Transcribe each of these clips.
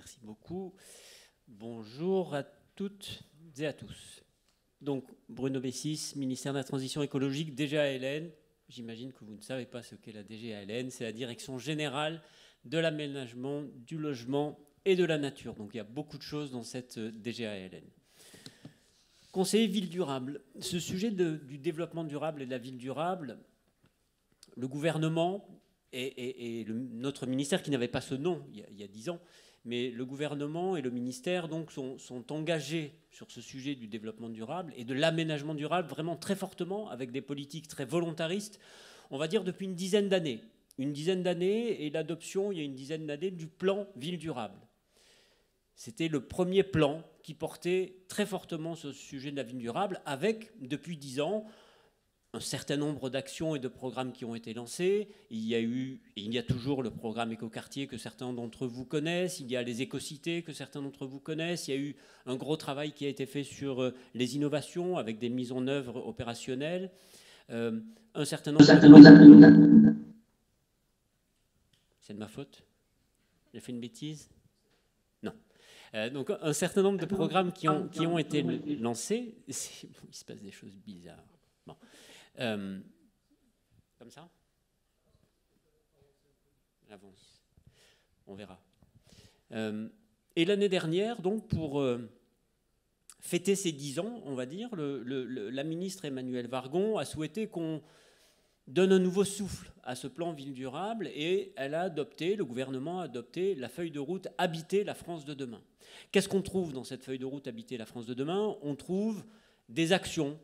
Merci beaucoup. Bonjour à toutes et à tous. Donc, Bruno Bessis, ministère de la Transition écologique, DGALN. J'imagine que vous ne savez pas ce qu'est la DGALN. C'est la Direction générale de l'aménagement, du logement et de la nature. Donc, il y a beaucoup de choses dans cette DGALN. Conseiller ville durable. Ce sujet du développement durable et de la ville durable, le gouvernement et notre ministère, qui n'avait pas ce nom il y a 10 ans, mais le gouvernement et le ministère donc, sont engagés sur ce sujet du développement durable et de l'aménagement durable vraiment très fortement, avec des politiques très volontaristes, on va dire depuis une dizaine d'années. Une dizaine d'années et l'adoption, il y a une dizaine d'années, du plan Ville durable. C'était le premier plan qui portait très fortement sur ce sujet de la ville durable, avec, depuis 10 ans, un certain nombre d'actions et de programmes qui ont été lancés. Il y a eu, et il y a toujours le programme Écoquartier que certains d'entre vous connaissent. Il y a les écocités que certains d'entre vous connaissent. Il y a eu un gros travail qui a été fait sur les innovations avec des mises en œuvre opérationnelles. Un certain nombre de... C'est de ma faute? J'ai fait une bêtise? Non. Donc un certain nombre de programmes qui ont été lancés. Il se passe des choses bizarres. Bon. Comme ça? J'avance. On verra. Et l'année dernière, donc, pour fêter ses 10 ans, on va dire, la ministre Emmanuelle Wargon a souhaité qu'on donne un nouveau souffle à ce plan Ville durable et elle a adopté, le gouvernement a adopté la feuille de route Habiter la France de demain. Qu'est-ce qu'on trouve dans cette feuille de route Habiter la France de demain? On trouve des actions,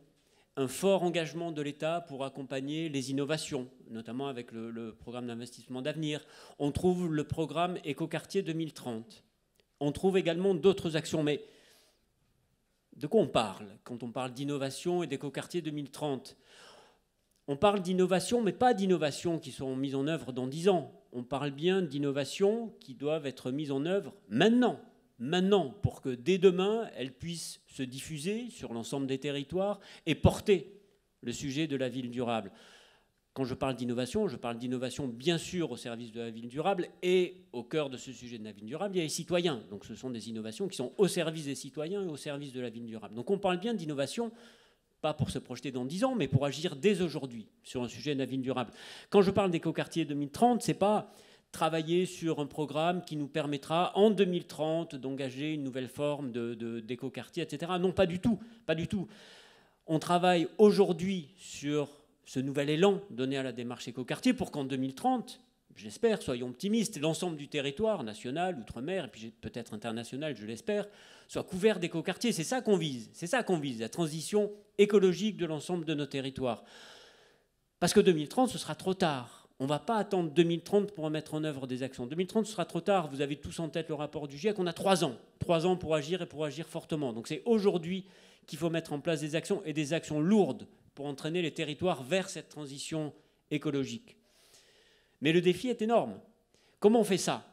un fort engagement de l'État pour accompagner les innovations, notamment avec le programme d'investissement d'avenir. On trouve le programme Écoquartier 2030. On trouve également d'autres actions. Mais de quoi on parle quand on parle d'innovation et d'Écoquartier 2030? On parle d'innovation, mais pas d'innovations qui seront mises en œuvre dans 10 ans. On parle bien d'innovations qui doivent être mises en œuvre maintenant. Maintenant, pour que dès demain, elles puissent se diffuser sur l'ensemble des territoires et porter le sujet de la ville durable. Quand je parle d'innovation bien sûr au service de la ville durable, et au cœur de ce sujet de la ville durable, il y a les citoyens. Donc ce sont des innovations qui sont au service des citoyens et au service de la ville durable. Donc on parle bien d'innovation, pas pour se projeter dans 10 ans, mais pour agir dès aujourd'hui sur un sujet de la ville durable. Quand je parle d'Écoquartier 2030, c'est pas travailler sur un programme qui nous permettra en 2030 d'engager une nouvelle forme d'écoquartier, etc. Non, pas du tout, pas du tout. On travaille aujourd'hui sur ce nouvel élan donné à la démarche écoquartier pour qu'en 2030, j'espère, soyons optimistes, l'ensemble du territoire national, outre-mer, et puis peut-être international, je l'espère, soit couvert d'écoquartiers. C'est ça qu'on vise, la transition écologique de l'ensemble de nos territoires. Parce que 2030, ce sera trop tard. On ne va pas attendre 2030 pour mettre en œuvre des actions. 2030, ce sera trop tard. Vous avez tous en tête le rapport du GIEC. On a 3 ans. 3 ans pour agir et pour agir fortement. Donc c'est aujourd'hui qu'il faut mettre en place des actions et des actions lourdes pour entraîner les territoires vers cette transition écologique. Mais le défi est énorme. Comment on fait ça?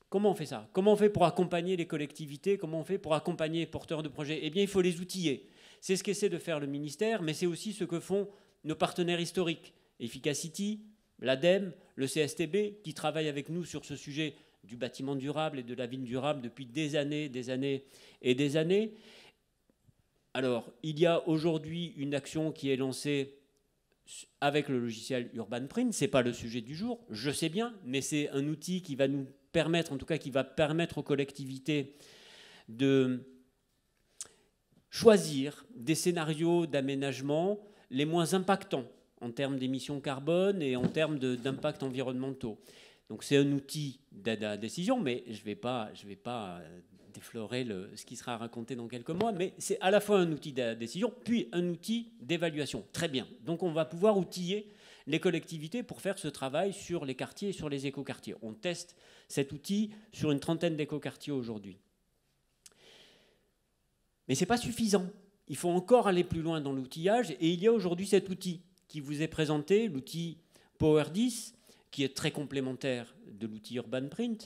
Comment on fait pour accompagner les collectivités? Comment on fait pour accompagner les porteurs de projets? Eh bien, il faut les outiller. C'est ce qu'essaie de faire le ministère, mais c'est aussi ce que font nos partenaires historiques. Efficacity, l'ADEME, le CSTB, qui travaillent avec nous sur ce sujet du bâtiment durable et de la ville durable depuis des années et des années. Alors, il y a aujourd'hui une action qui est lancée avec le logiciel UrbanPrint. Ce n'est pas le sujet du jour, je sais bien, mais c'est un outil qui va nous permettre, en tout cas qui va permettre aux collectivités de choisir des scénarios d'aménagement les moins impactants en termes d'émissions carbone et en termes d'impacts environnementaux. Donc c'est un outil d'aide à la décision, mais je vais pas déflorer ce qui sera raconté dans quelques mois, mais c'est à la fois un outil d'aide à la décision, puis un outil d'évaluation. Très bien. Donc on va pouvoir outiller les collectivités pour faire ce travail sur les quartiers et sur les écoquartiers. On teste cet outil sur une 30aine d'écoquartiers aujourd'hui. Mais ce n'est pas suffisant. Il faut encore aller plus loin dans l'outillage, et il y a aujourd'hui cet outil qui vous est présenté, l'outil Power10, qui est très complémentaire de l'outil UrbanPrint,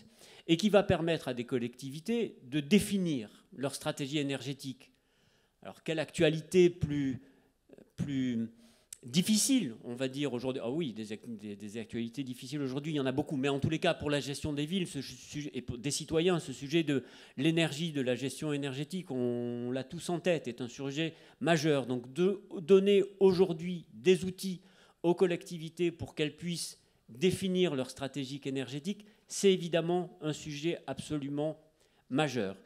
et qui va permettre à des collectivités de définir leur stratégie énergétique. Alors, quelle actualité plus difficiles, on va dire aujourd'hui. Ah oui, des actualités difficiles aujourd'hui, il y en a beaucoup. Mais en tous les cas, pour la gestion des villes et pour des citoyens, ce sujet de l'énergie, de la gestion énergétique, on l'a tous en tête, est un sujet majeur. Donc de donner aujourd'hui des outils aux collectivités pour qu'elles puissent définir leur stratégie énergétique, c'est évidemment un sujet absolument majeur.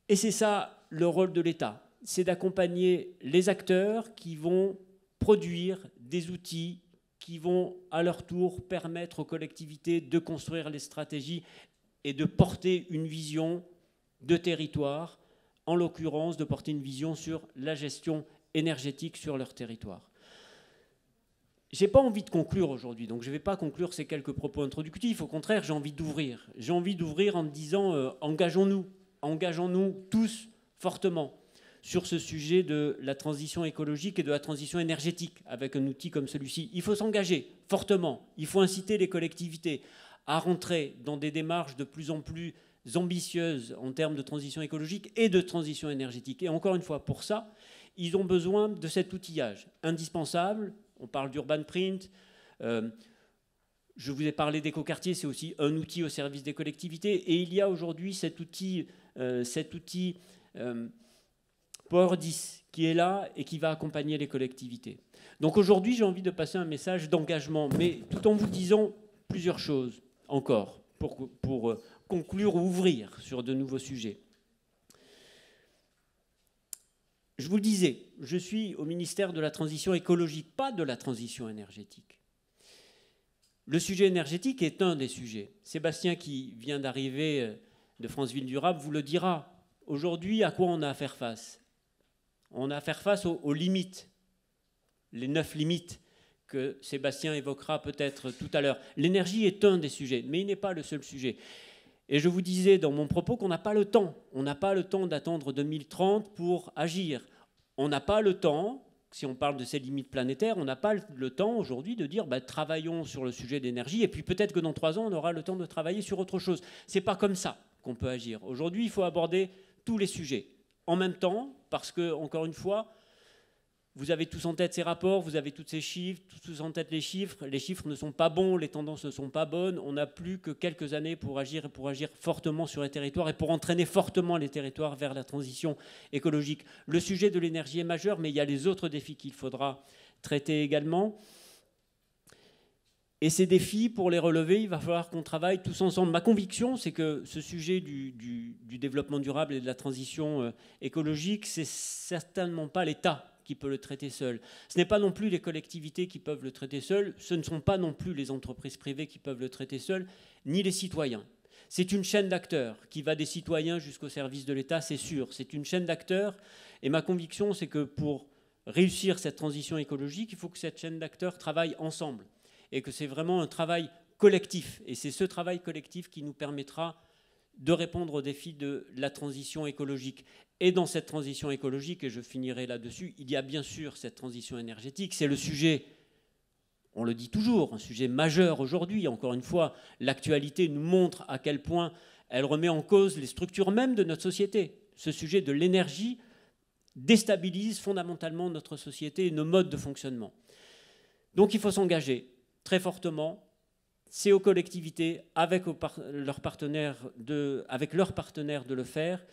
Et c'est ça le rôle de l'État. C'est d'accompagner les acteurs qui vont produire des outils qui vont à leur tour permettre aux collectivités de construire les stratégies et de porter une vision de territoire, en l'occurrence de porter une vision sur la gestion énergétique sur leur territoire. Je n'ai pas envie de conclure aujourd'hui, donc je ne vais pas conclure ces quelques propos introductifs. Au contraire, j'ai envie d'ouvrir. J'ai envie d'ouvrir en me disant engageons-nous tous fortement sur ce sujet de la transition écologique et de la transition énergétique avec un outil comme celui-ci. Il faut s'engager fortement, il faut inciter les collectivités à rentrer dans des démarches de plus en plus ambitieuses en termes de transition écologique et de transition énergétique. Et encore une fois, pour ça, ils ont besoin de cet outillage indispensable. On parle d'urban print. Je vous ai parlé d'écoquartier, c'est aussi un outil au service des collectivités. Et il y a aujourd'hui cet outil Power 10 qui est là et qui va accompagner les collectivités. Donc aujourd'hui, j'ai envie de passer un message d'engagement, mais tout en vous disant plusieurs choses encore pour conclure ou ouvrir sur de nouveaux sujets. Je vous le disais, je suis au ministère de la transition écologique, pas de la transition énergétique. Le sujet énergétique est un des sujets. Sébastien, qui vient d'arriver de France Ville Durable, vous le dira. Aujourd'hui, à quoi on a à faire face? On a à faire face aux limites, les 9 limites que Sébastien évoquera peut-être tout à l'heure. L'énergie est un des sujets, mais il n'est pas le seul sujet. Et je vous disais dans mon propos qu'on n'a pas le temps. On n'a pas le temps d'attendre 2030 pour agir. On n'a pas le temps, si on parle de ces limites planétaires, on n'a pas le temps aujourd'hui de dire travaillons sur le sujet d'énergie et puis peut-être que dans 3 ans, on aura le temps de travailler sur autre chose. Ce n'est pas comme ça qu'on peut agir. Aujourd'hui, il faut aborder tous les sujets en même temps parce que, encore une fois, vous avez tous en tête ces rapports, vous avez tous ces chiffres, tous en tête les chiffres ne sont pas bons, les tendances ne sont pas bonnes, on n'a plus que quelques années pour agir fortement sur les territoires et pour entraîner fortement les territoires vers la transition écologique. Le sujet de l'énergie est majeur, mais il y a les autres défis qu'il faudra traiter également. Et ces défis, pour les relever, il va falloir qu'on travaille tous ensemble. Ma conviction, c'est que ce sujet du développement durable et de la transition écologique, c'est certainement pas l'État qui peut le traiter seul. Ce n'est pas non plus les collectivités qui peuvent le traiter seul, ce ne sont pas non plus les entreprises privées qui peuvent le traiter seul, ni les citoyens. C'est une chaîne d'acteurs qui va des citoyens jusqu'au service de l'État, c'est sûr. C'est une chaîne d'acteurs et ma conviction, c'est que pour réussir cette transition écologique, il faut que cette chaîne d'acteurs travaille ensemble et que c'est vraiment un travail collectif. Et c'est ce travail collectif qui nous permettra de répondre aux défis de la transition écologique. Et dans cette transition écologique, et je finirai là-dessus, il y a bien sûr cette transition énergétique. C'est le sujet, on le dit toujours, un sujet majeur aujourd'hui. Encore une fois, l'actualité nous montre à quel point elle remet en cause les structures mêmes de notre société. Ce sujet de l'énergie déstabilise fondamentalement notre société et nos modes de fonctionnement. Donc il faut s'engager très fortement. C'est aux collectivités, avec leurs partenaires de le faire.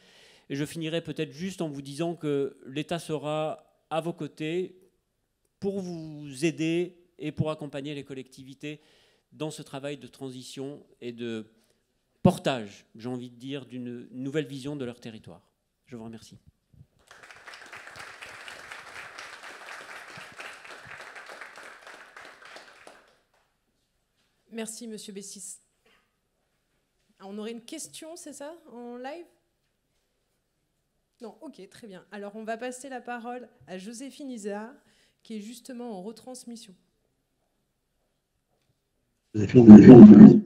Et je finirai peut-être juste en vous disant que l'État sera à vos côtés pour vous aider et pour accompagner les collectivités dans ce travail de transition et de portage, j'ai envie de dire, d'une nouvelle vision de leur territoire. Je vous remercie. Merci, Monsieur Bessis. On aurait une question, c'est ça, en live? Non, ok, très bien. Alors, on va passer la parole à Joséphine Isard, qui est justement en retransmission. Joséphine.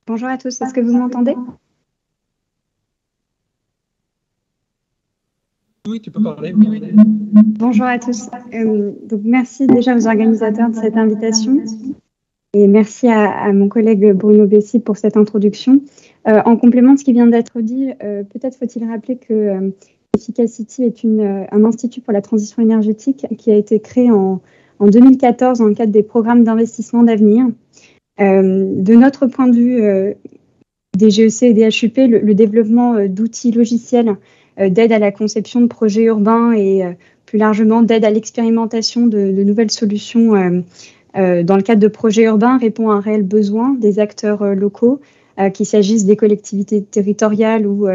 Bonjour à tous, est-ce que vous m'entendez? Oui, tu peux parler. Bonjour à tous. Donc merci déjà aux organisateurs de cette invitation. Et merci à mon collègue Bruno Bessy pour cette introduction. En complément de ce qui vient d'être dit, peut-être faut-il rappeler que Efficacity est un institut pour la transition énergétique qui a été créé en 2014 dans le cadre des programmes d'investissement d'avenir. De notre point de vue des GEC et des HUP, le développement d'outils logiciels d'aide à la conception de projets urbains et plus largement d'aide à l'expérimentation de nouvelles solutions dans le cadre de projets urbains répond à un réel besoin des acteurs locaux, qu'il s'agisse des collectivités territoriales ou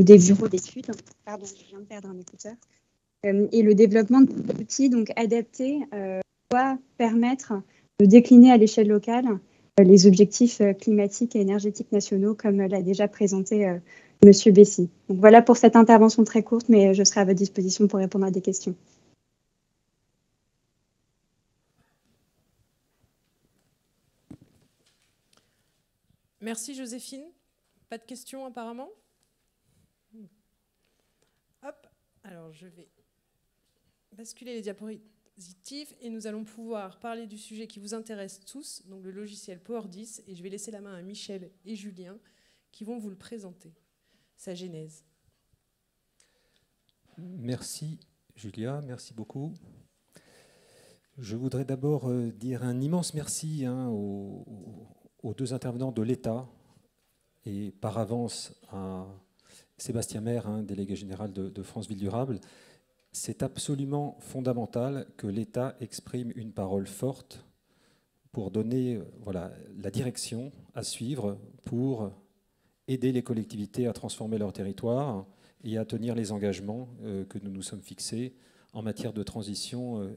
des bureaux d'études. Pardon, je viens de perdre un écouteur. Et le développement d'outils donc adaptés doit permettre de décliner à l'échelle locale les objectifs climatiques et énergétiques nationaux, comme l'a déjà présenté Monsieur Bessy. Donc voilà pour cette intervention très courte, mais je serai à votre disposition pour répondre à des questions. Merci Joséphine. Pas de questions apparemment? Hop, alors je vais basculer les diapositives et nous allons pouvoir parler du sujet qui vous intéresse tous, donc le logiciel Power10, et je vais laisser la main à Michel et Julien qui vont vous le présenter, sa genèse. Merci Julia, merci beaucoup. Je voudrais d'abord dire un immense merci aux deux intervenants de l'État et par avance à Sébastien Maire, délégué général de France Ville Durable. C'est absolument fondamental que l'État exprime une parole forte pour donner la direction à suivre pour aider les collectivités à transformer leur territoire et à tenir les engagements que nous nous sommes fixés en matière de transition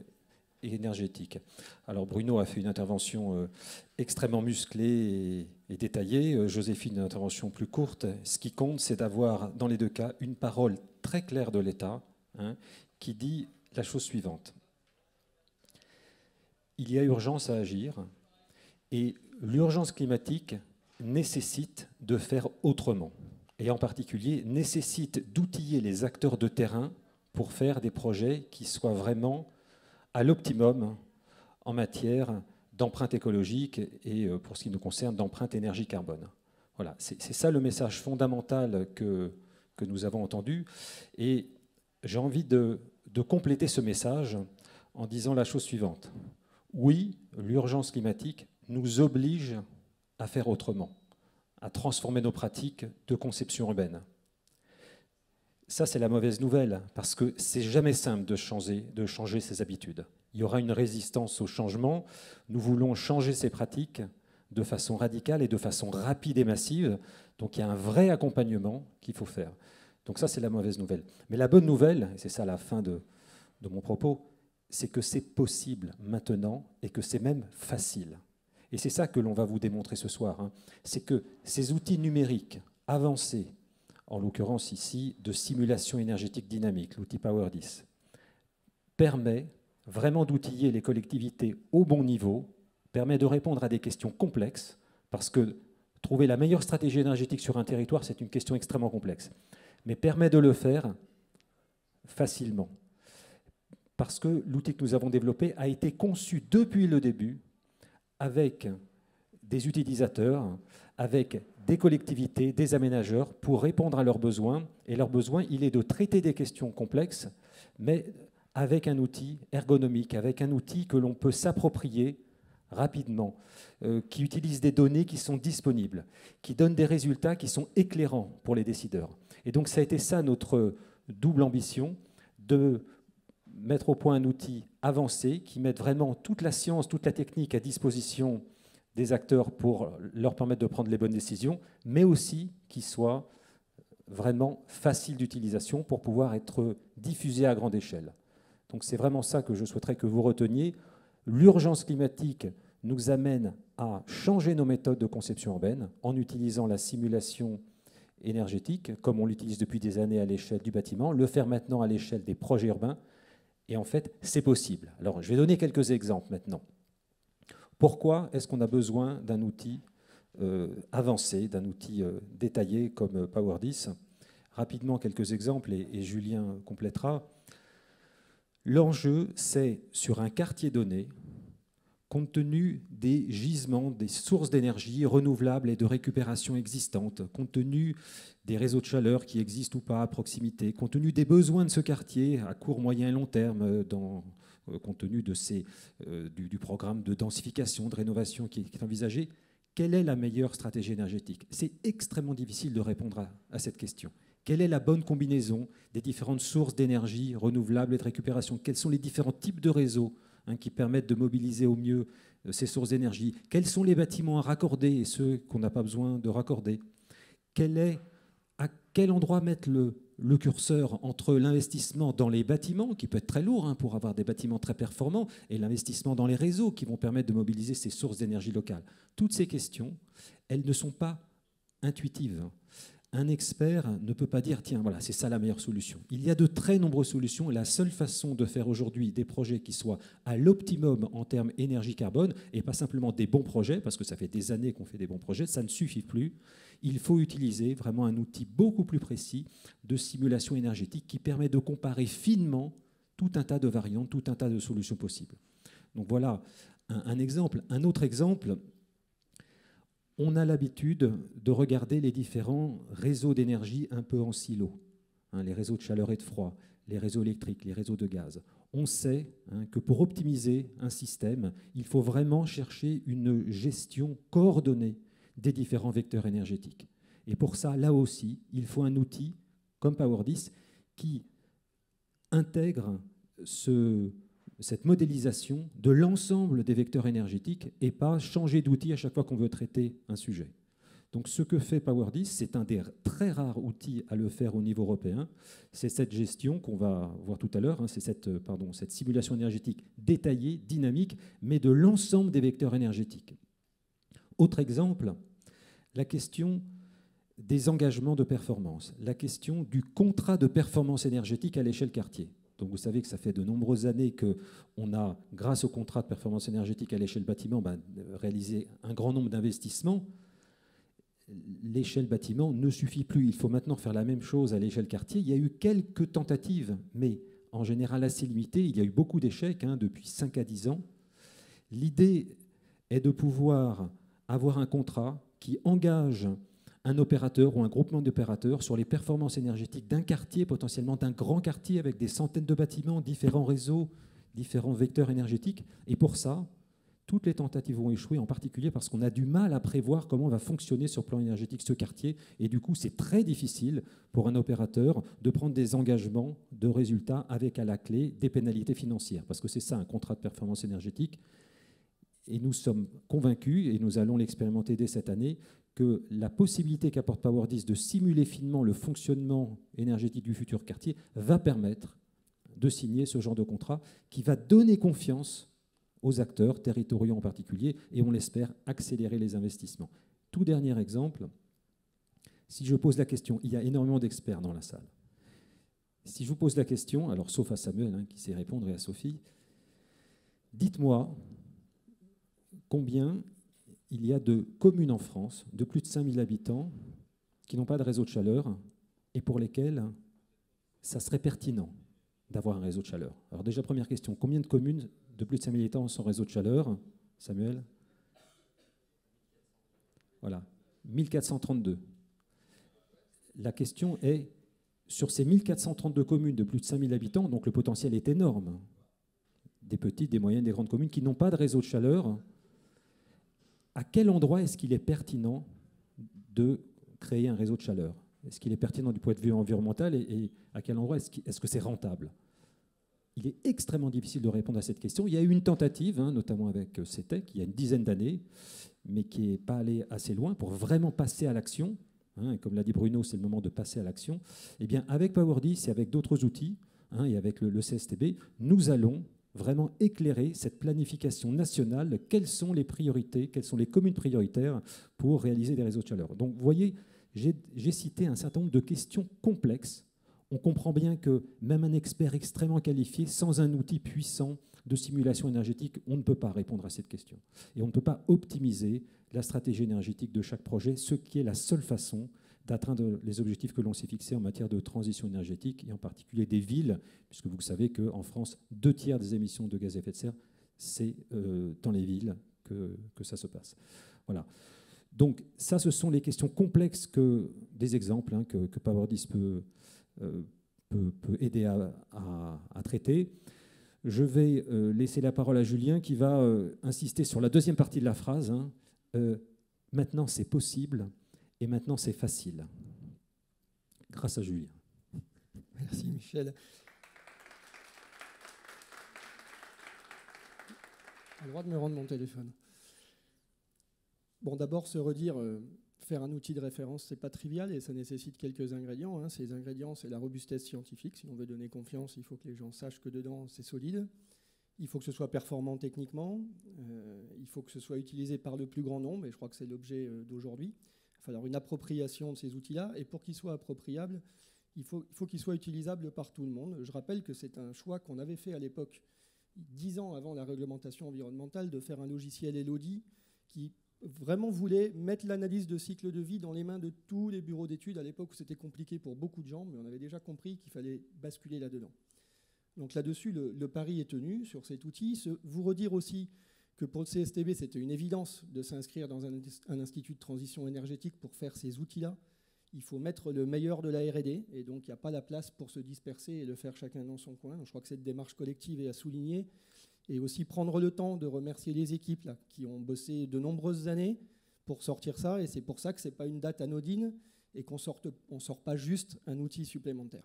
énergétique. Alors Bruno a fait une intervention extrêmement musclée et détaillée. Joséphine, une intervention plus courte. Ce qui compte, c'est d'avoir, dans les deux cas, une parole très claire de l'État qui dit la chose suivante. Il y a urgence à agir et l'urgence climatique nécessite de faire autrement et en particulier nécessite d'outiller les acteurs de terrain pour faire des projets qui soient vraiment à l'optimum en matière d'empreinte écologique et pour ce qui nous concerne d'empreinte énergie carbone. Voilà, c'est ça le message fondamental que nous avons entendu et j'ai envie de compléter ce message en disant la chose suivante. Oui, l'urgence climatique nous oblige à faire autrement, à transformer nos pratiques de conception urbaine. Ça, c'est la mauvaise nouvelle, parce que c'est jamais simple de changer ses habitudes. Il y aura une résistance au changement. Nous voulons changer ces pratiques de façon radicale et de façon rapide et massive. Donc il y a un vrai accompagnement qu'il faut faire. Donc ça, c'est la mauvaise nouvelle. Mais la bonne nouvelle, et c'est ça la fin de mon propos, c'est que c'est possible maintenant et que c'est même facile. Et c'est ça que l'on va vous démontrer ce soir. C'est que ces outils numériques avancés, en l'occurrence ici de simulation énergétique dynamique, l'outil Power10, permet vraiment d'outiller les collectivités au bon niveau, permet de répondre à des questions complexes, parce que trouver la meilleure stratégie énergétique sur un territoire, c'est une question extrêmement complexe, mais permet de le faire facilement. Parce que l'outil que nous avons développé a été conçu depuis le début avec des utilisateurs, avec des collectivités, des aménageurs, pour répondre à leurs besoins. Et leur besoin, il est de traiter des questions complexes, mais avec un outil ergonomique, avec un outil que l'on peut s'approprier rapidement, qui utilise des données qui sont disponibles, qui donne des résultats qui sont éclairants pour les décideurs. Et donc ça a été ça notre double ambition, de mettre au point un outil avancé qui mette vraiment toute la science, toute la technique à disposition des acteurs pour leur permettre de prendre les bonnes décisions, mais aussi qui soit vraiment facile d'utilisation pour pouvoir être diffusé à grande échelle. Donc c'est vraiment ça que je souhaiterais que vous reteniez. L'urgence climatique nous amène à changer nos méthodes de conception urbaine en utilisant la simulation énergétique, comme on l'utilise depuis des années à l'échelle du bâtiment, le faire maintenant à l'échelle des projets urbains. Et en fait, c'est possible. Alors, je vais donner quelques exemples maintenant. Pourquoi est-ce qu'on a besoin d'un outil avancé, d'un outil détaillé comme Power10 ? Rapidement, quelques exemples, et Julien complétera. L'enjeu, c'est, sur un quartier donné, compte tenu des gisements, des sources d'énergie renouvelables et de récupération existantes, compte tenu des réseaux de chaleur qui existent ou pas à proximité, compte tenu des besoins de ce quartier à court, moyen et long terme, compte tenu du programme de densification, de rénovation qui est envisagé, quelle est la meilleure stratégie énergétique? C'est extrêmement difficile de répondre à cette question. Quelle est la bonne combinaison des différentes sources d'énergie renouvelables et de récupération? Quels sont les différents types de réseaux qui permettent de mobiliser au mieux ces sources d'énergie? Quels sont les bâtiments à raccorder et ceux qu'on n'a pas besoin de raccorder? À quel endroit mettre le curseur entre l'investissement dans les bâtiments, qui peut être très lourd pour avoir des bâtiments très performants, et l'investissement dans les réseaux qui vont permettre de mobiliser ces sources d'énergie locales? Toutes ces questions, elles ne sont pas intuitives. Un expert ne peut pas dire « tiens, voilà, c'est ça la meilleure solution ». Il y a de très nombreuses solutions et la seule façon de faire aujourd'hui des projets qui soient à l'optimum en termes énergie-carbone, et pas simplement des bons projets, parce que ça fait des années qu'on fait des bons projets, ça ne suffit plus. Il faut utiliser vraiment un outil beaucoup plus précis de simulation énergétique qui permet de comparer finement tout un tas de variantes, tout un tas de solutions possibles. Donc voilà un exemple. Un autre exemple, on a l'habitude de regarder les différents réseaux d'énergie un peu en silo, les réseaux de chaleur et de froid, les réseaux électriques, les réseaux de gaz. On sait que pour optimiser un système, il faut vraiment chercher une gestion coordonnée des différents vecteurs énergétiques. Et pour ça, là aussi, il faut un outil comme PowerDIS qui intègre cette modélisation de l'ensemble des vecteurs énergétiques et pas changer d'outil à chaque fois qu'on veut traiter un sujet. Donc ce que fait PowerDIS, c'est un des très rares outils à le faire au niveau européen. C'est cette gestion qu'on va voir tout à l'heure, c'est cette simulation énergétique détaillée, dynamique, mais de l'ensemble des vecteurs énergétiques. Autre exemple, la question des engagements de performance, la question du contrat de performance énergétique à l'échelle quartier. Donc vous savez que ça fait de nombreuses années qu'on a, grâce au contrat de performance énergétique à l'échelle bâtiment, réalisé un grand nombre d'investissements. L'échelle bâtiment ne suffit plus. Il faut maintenant faire la même chose à l'échelle quartier. Il y a eu quelques tentatives, mais en général assez limitées. Il y a eu beaucoup d'échecs depuis 5 à 10 ans. L'idée est de pouvoir avoir un contrat qui engage un opérateur ou un groupement d'opérateurs sur les performances énergétiques d'un quartier, potentiellement d'un grand quartier avec des centaines de bâtiments, différents réseaux, différents vecteurs énergétiques. Et pour ça, toutes les tentatives vont échouer, en particulier parce qu'on a du mal à prévoir comment va fonctionner sur le plan énergétique ce quartier. Et du coup, c'est très difficile pour un opérateur de prendre des engagements de résultats avec à la clé des pénalités financières. Parce que c'est ça, un contrat de performance énergétique. Et nous sommes convaincus, et nous allons l'expérimenter dès cette année, que la possibilité qu'apporte PowerDIS de simuler finement le fonctionnement énergétique du futur quartier va permettre de signer ce genre de contrat qui va donner confiance aux acteurs territoriaux en particulier et on l'espère accélérer les investissements. Tout dernier exemple, si je pose la question, il y a énormément d'experts dans la salle. Si je vous pose la question, alors sauf à Samuel qui sait répondre et à Sophie, dites-moi combien il y a de communes en France de plus de 5000 habitants qui n'ont pas de réseau de chaleur et pour lesquelles ça serait pertinent d'avoir un réseau de chaleur. Alors déjà, première question, combien de communes de plus de 5000 habitants sans réseau de chaleur? Samuel? Voilà, 1432. La question est, sur ces 1432 communes de plus de 5000 habitants, donc le potentiel est énorme, des petites, des moyennes, des grandes communes qui n'ont pas de réseau de chaleur, à quel endroit est-ce qu'il est pertinent de créer un réseau de chaleur? Est-ce qu'il est pertinent du point de vue environnemental et à quel endroit est-ce que c'est rentable? Il est extrêmement difficile de répondre à cette question. Il y a eu une tentative, notamment avec CETEC, il y a une dizaine d'années, mais qui n'est pas allée assez loin pour vraiment passer à l'action. Et comme l'a dit Bruno, c'est le moment de passer à l'action. Eh bien, avec PowerDIS et avec d'autres outils, et avec le CSTB, nous allons vraiment éclairer cette planification nationale. Quelles sont les priorités, quelles sont les communes prioritaires pour réaliser des réseaux de chaleur? Donc, vous voyez, j'ai cité un certain nombre de questions complexes. On comprend bien que même un expert extrêmement qualifié, sans un outil puissant de simulation énergétique, on ne peut pas répondre à cette question. Et on ne peut pas optimiser la stratégie énergétique de chaque projet, ce qui est la seule façon d'atteindre les objectifs que l'on s'est fixés en matière de transition énergétique, et en particulier des villes, puisque vous savez qu'en France, 2 tiers des émissions de gaz à effet de serre c'est dans les villes que ça se passe. Voilà. Donc ça, ce sont les questions complexes des exemples que PowerDis peut aider à traiter. Je vais laisser la parole à Julien qui va insister sur la deuxième partie de la phrase. Maintenant, c'est possible et maintenant, c'est facile. Grâce à Julien. Merci Michel. J'ai le droit de me rendre mon téléphone. Bon, d'abord, se redire, faire un outil de référence, c'est pas trivial et ça nécessite quelques ingrédients. Ces ingrédients, c'est la robustesse scientifique. Si on veut donner confiance, il faut que les gens sachent que dedans, c'est solide. Il faut que ce soit performant techniquement. Il faut que ce soit utilisé par le plus grand nombre, et je crois que c'est l'objet d'aujourd'hui. Il va falloir une appropriation de ces outils-là, et pour qu'ils soient appropriables, il faut qu'ils soient utilisables par tout le monde. Je rappelle que c'est un choix qu'on avait fait à l'époque, 10 ans avant la réglementation environnementale, de faire un logiciel Elodie qui vraiment voulait mettre l'analyse de cycle de vie dans les mains de tous les bureaux d'études. À l'époque, c'était compliqué pour beaucoup de gens, mais on avait déjà compris qu'il fallait basculer là-dedans. Donc là-dessus, le pari est tenu sur cet outil. Vous redire aussi que pour le CSTB, c'était une évidence de s'inscrire dans un institut de transition énergétique pour faire ces outils-là. Il faut mettre le meilleur de la R&D, et donc il n'y a pas la place pour se disperser et le faire chacun dans son coin. Donc je crois que cette démarche collective est à souligner. Et aussi prendre le temps de remercier les équipes là, qui ont bossé de nombreuses années pour sortir ça. Et c'est pour ça que ce n'est pas une date anodine et qu'on ne sort pas juste un outil supplémentaire.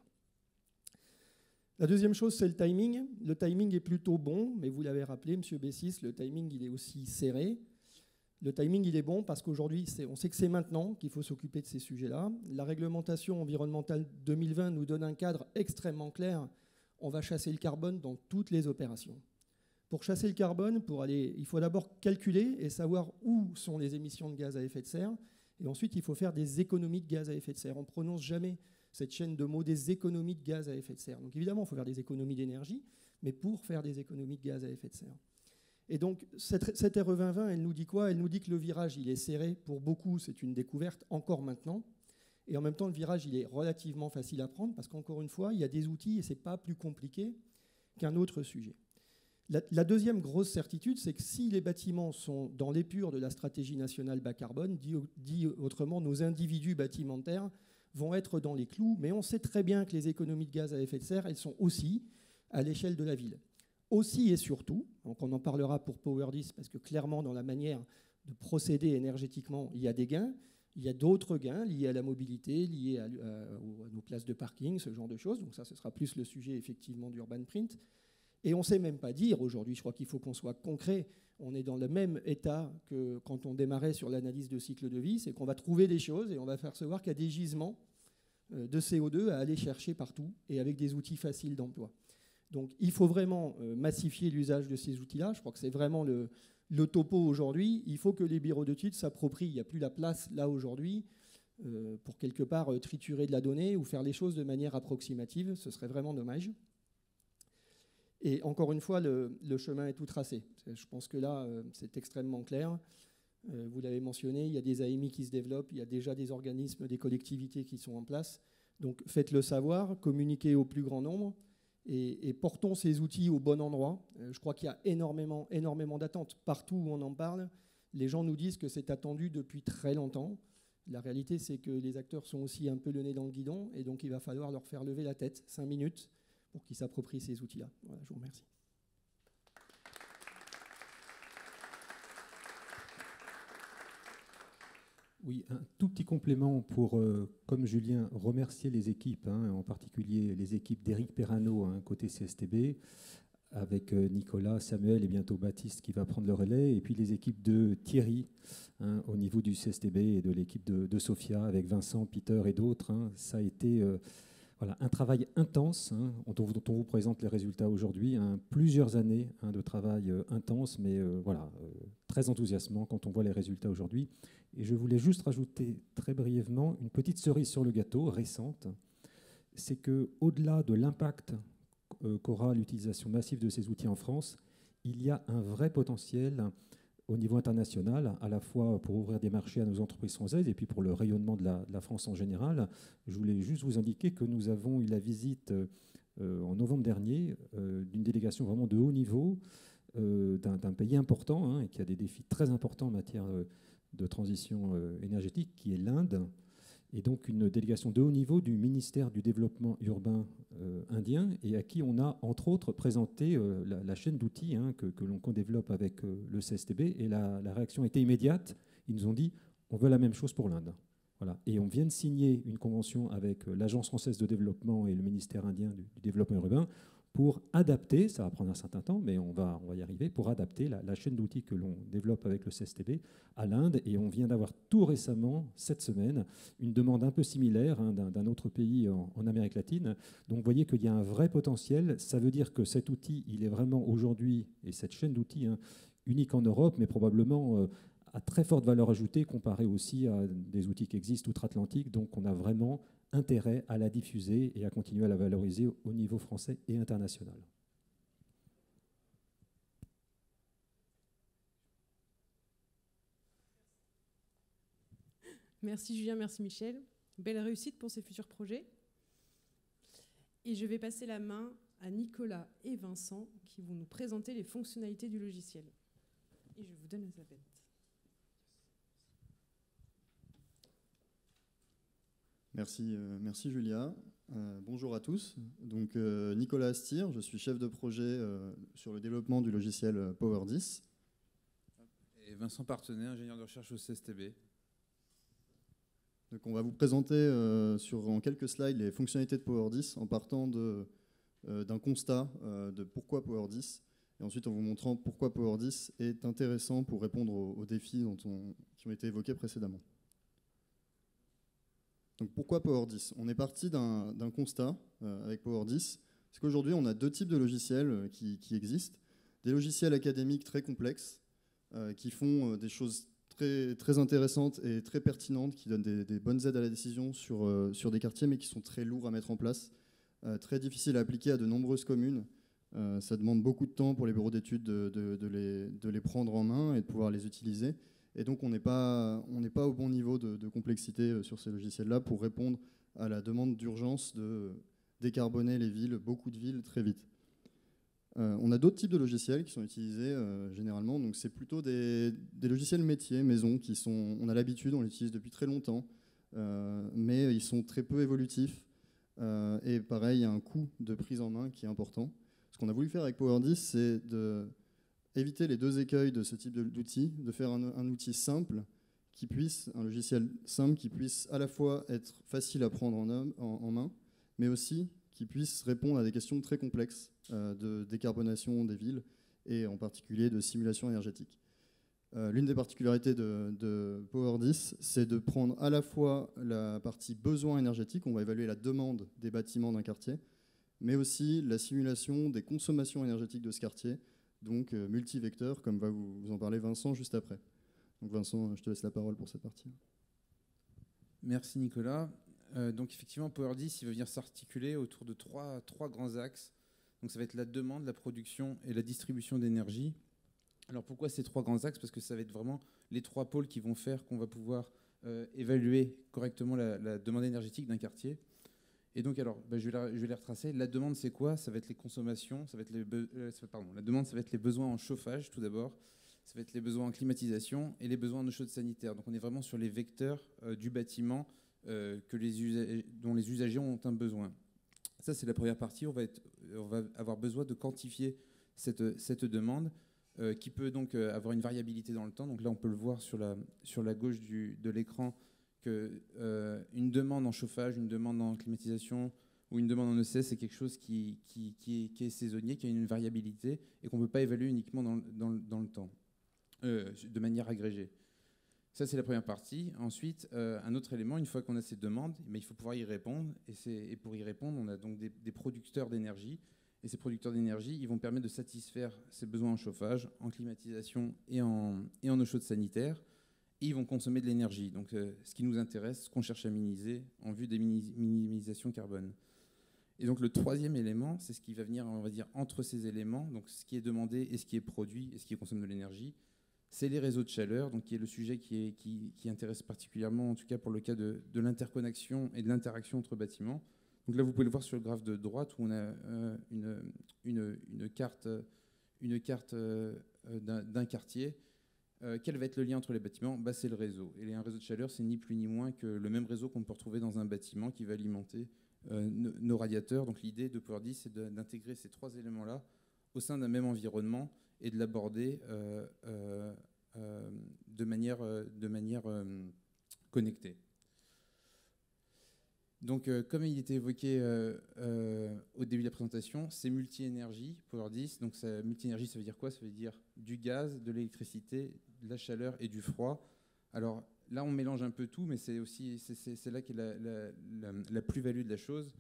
La deuxième chose, c'est le timing. Le timing est plutôt bon, mais vous l'avez rappelé, M. Bessis, le timing il est aussi serré. Le timing il est bon parce qu'aujourd'hui, on sait que c'est maintenant qu'il faut s'occuper de ces sujets-là. La réglementation environnementale 2020 nous donne un cadre extrêmement clair. On va chasser le carbone dans toutes les opérations. Pour chasser le carbone, il faut d'abord calculer et savoir où sont les émissions de gaz à effet de serre. Et ensuite, il faut faire des économies de gaz à effet de serre. On ne prononce jamais cette chaîne de mots des économies de gaz à effet de serre. Donc évidemment, il faut faire des économies d'énergie, mais pour faire des économies de gaz à effet de serre. Et donc, cette RE 2020, elle nous dit quoi? Elle nous dit que le virage, il est serré. Pour beaucoup, c'est une découverte, encore maintenant. Et en même temps, le virage, il est relativement facile à prendre parce qu'encore une fois, il y a des outils et ce n'est pas plus compliqué qu'un autre sujet. La deuxième grosse certitude, c'est que si les bâtiments sont dans l'épure de la stratégie nationale bas carbone, dit autrement, nos individus bâtimentaires vont être dans les clous, mais on sait très bien que les économies de gaz à effet de serre, elles sont aussi à l'échelle de la ville. Aussi et surtout, donc on en parlera pour PowerDis, parce que clairement, dans la manière de procéder énergétiquement, il y a des gains. Il y a d'autres gains liés à la mobilité, liés à nos places de parking, ce genre de choses. Donc ça, ce sera plus le sujet effectivement d'Urban Print. Et on ne sait même pas dire aujourd'hui, je crois qu'il faut qu'on soit concret, on est dans le même état que quand on démarrait sur l'analyse de cycle de vie, c'est qu'on va trouver des choses et on va faire savoir qu'il y a des gisements de CO2 à aller chercher partout et avec des outils faciles d'emploi. Donc il faut vraiment massifier l'usage de ces outils-là. Je crois que c'est vraiment le topo aujourd'hui. Il faut que les bureaux d'études s'approprient. Il n'y a plus la place là aujourd'hui pour quelque part triturer de la donnée ou faire les choses de manière approximative. Ce serait vraiment dommage. Et encore une fois, le chemin est tout tracé. Je pense que là, c'est extrêmement clair. Vous l'avez mentionné, il y a des AMI qui se développent, il y a déjà des organismes, des collectivités qui sont en place. Donc faites-le savoir, communiquez au plus grand nombre et portons ces outils au bon endroit. Je crois qu'il y a énormément d'attentes. Partout où on en parle, les gens nous disent que c'est attendu depuis très longtemps. La réalité, c'est que les acteurs sont aussi un peu le nez dans le guidon et donc il va falloir leur faire lever la tête 5 minutes pour qu'ils s'approprient ces outils-là. Voilà, je vous remercie. Oui, un tout petit complément pour, comme Julien, remercier les équipes, en particulier les équipes d'Éric Perrano, côté CSTB, avec Nicolas, Samuel et bientôt Baptiste qui va prendre le relais, et puis les équipes de Thierry au niveau du CSTB et de l'équipe de Sophia avec Vincent, Peter et d'autres. Ça a été... Voilà, un travail intense dont on vous présente les résultats aujourd'hui, plusieurs années de travail intense, mais très enthousiasmant quand on voit les résultats aujourd'hui. Et je voulais juste rajouter très brièvement une petite cerise sur le gâteau récente, c'est qu'au-delà de l'impact qu'aura l'utilisation massive de ces outils en France, il y a un vrai potentiel au niveau international, à la fois pour ouvrir des marchés à nos entreprises françaises et puis pour le rayonnement de la France en général. Je voulais juste vous indiquer que nous avons eu la visite en novembre dernier d'une délégation vraiment de haut niveau d'un pays important, hein, et qui a des défis très importants en matière de transition énergétique, qui est l'Inde, et donc une délégation de haut niveau du ministère du Développement urbain indien, et à qui on a, entre autres, présenté la chaîne d'outils, hein, qu'on développe avec le CSTB, et la réaction était immédiate. Ils nous ont dit « on veut la même chose pour l'Inde ». Voilà. Et on vient de signer une convention avec l'Agence française de développement et le ministère indien du développement urbain pour adapter, ça va prendre un certain temps, mais on va y arriver, pour adapter la chaîne d'outils que l'on développe avec le CSTB à l'Inde. Et on vient d'avoir tout récemment, cette semaine, une demande un peu similaire, hein, d'un autre pays en Amérique latine. Donc vous voyez qu'il y a un vrai potentiel. Ça veut dire que cet outil, il est vraiment aujourd'hui, et cette chaîne d'outils, hein, unique en Europe, mais probablement à très forte valeur ajoutée comparée aussi à des outils qui existent outre-Atlantique. Donc on a vraiment intérêt à la diffuser et à continuer à la valoriser au niveau français et international. Merci Julien, merci Michel. Belle réussite pour ces futurs projets. Et je vais passer la main à Nicolas et Vincent qui vont nous présenter les fonctionnalités du logiciel. Et je vous donne Elisabeth. Merci Julia. Bonjour à tous. Donc, Nicolas Astir, je suis chef de projet sur le développement du logiciel Power10. Et Vincent Partenet, ingénieur de recherche au CSTB. Donc, on va vous présenter en quelques slides les fonctionnalités de Power10 en partant d'un constat de pourquoi Power10 et ensuite en vous montrant pourquoi Power10 est intéressant pour répondre aux défis qui ont été évoqués précédemment. Donc pourquoi Power10 ? On est parti d'un constat avec Power10, c'est qu'aujourd'hui on a deux types de logiciels qui existent. Des logiciels académiques très complexes qui font des choses très, très intéressantes et très pertinentes, qui donnent des bonnes aides à la décision sur des quartiers, mais qui sont très lourds à mettre en place, très difficiles à appliquer à de nombreuses communes. Ça demande beaucoup de temps pour les bureaux d'études de les prendre en main et de pouvoir les utiliser. Et donc, on n'est pas au bon niveau de complexité sur ces logiciels-là pour répondre à la demande d'urgence de décarboner les villes, beaucoup de villes, très vite. On a d'autres types de logiciels qui sont utilisés généralement. Donc, c'est plutôt des logiciels métiers, maison, on a l'habitude, on les utilise depuis très longtemps, mais ils sont très peu évolutifs. Et pareil, il y a un coût de prise en main qui est important. Ce qu'on a voulu faire avec Power10, c'est éviter les deux écueils de ce type d'outil, de faire un outil simple, un logiciel simple qui puisse à la fois être facile à prendre en main, mais aussi qui puisse répondre à des questions très complexes de décarbonation des villes et en particulier de simulation énergétique. L'une des particularités de Power10, c'est de prendre à la fois la partie besoin énergétique, on va évaluer la demande des bâtiments d'un quartier, mais aussi la simulation des consommations énergétiques de ce quartier, donc multivecteur, comme va vous en parler Vincent juste après. Donc Vincent, je te laisse la parole pour cette partie. Merci Nicolas. Donc effectivement, Power10, il va venir s'articuler autour de trois grands axes. Donc ça va être la demande, la production et la distribution d'énergie. Alors pourquoi ces trois grands axes ? Parce que ça va être vraiment les trois pôles qui vont faire qu'on va pouvoir évaluer correctement la demande énergétique d'un quartier. Et donc, alors, je vais les retracer. La demande, c'est quoi ? Ça va être les consommations, la demande, ça va être les besoins en chauffage, tout d'abord. Ça va être les besoins en climatisation et les besoins en eau chaude sanitaire. Donc, on est vraiment sur les vecteurs du bâtiment dont les usagers ont un besoin. Ça, c'est la première partie. On va avoir besoin de quantifier cette demande qui peut donc avoir une variabilité dans le temps. Donc là, on peut le voir sur la gauche de l'écran, qu'une demande en chauffage, une demande en climatisation ou une demande en ECS, c'est quelque chose qui est saisonnier, qui a une variabilité et qu'on ne peut pas évaluer uniquement dans le temps, de manière agrégée. Ça, c'est la première partie. Ensuite, un autre élément, une fois qu'on a ces demandes, mais il faut pouvoir y répondre. Et pour y répondre, on a donc des producteurs d'énergie. Et ces producteurs d'énergie, ils vont permettre de satisfaire ces besoins en chauffage, en climatisation et en eau chaude sanitaire. Et ils vont consommer de l'énergie. Donc, ce qui nous intéresse, ce qu'on cherche à minimiser en vue des minimisations carbone. Et donc, le troisième élément, c'est ce qui va venir, on va dire, entre ces éléments, donc ce qui est demandé et ce qui est produit et ce qui consomme de l'énergie. C'est les réseaux de chaleur, donc qui est le sujet qui intéresse particulièrement, en tout cas pour le cas de l'interconnexion et de l'interaction entre bâtiments. Donc là, vous pouvez le voir sur le graphe de droite où on a une une carte d'un quartier, quel va être le lien entre les bâtiments? C'est le réseau. Et un réseau de chaleur, c'est ni plus ni moins que le même réseau qu'on peut retrouver dans un bâtiment qui va alimenter nos radiateurs. Donc l'idée de Power 10, c'est d'intégrer ces trois éléments-là au sein d'un même environnement et de l'aborder de manière connectée. Donc, comme il était évoqué au début de la présentation, c'est multi-énergie, Power 10. Donc, multi-énergie, ça veut dire quoi? Ça veut dire du gaz, de l'électricité, de la chaleur et du froid. Alors là, on mélange un peu tout, mais c'est là qu'est la plus-value de la chose.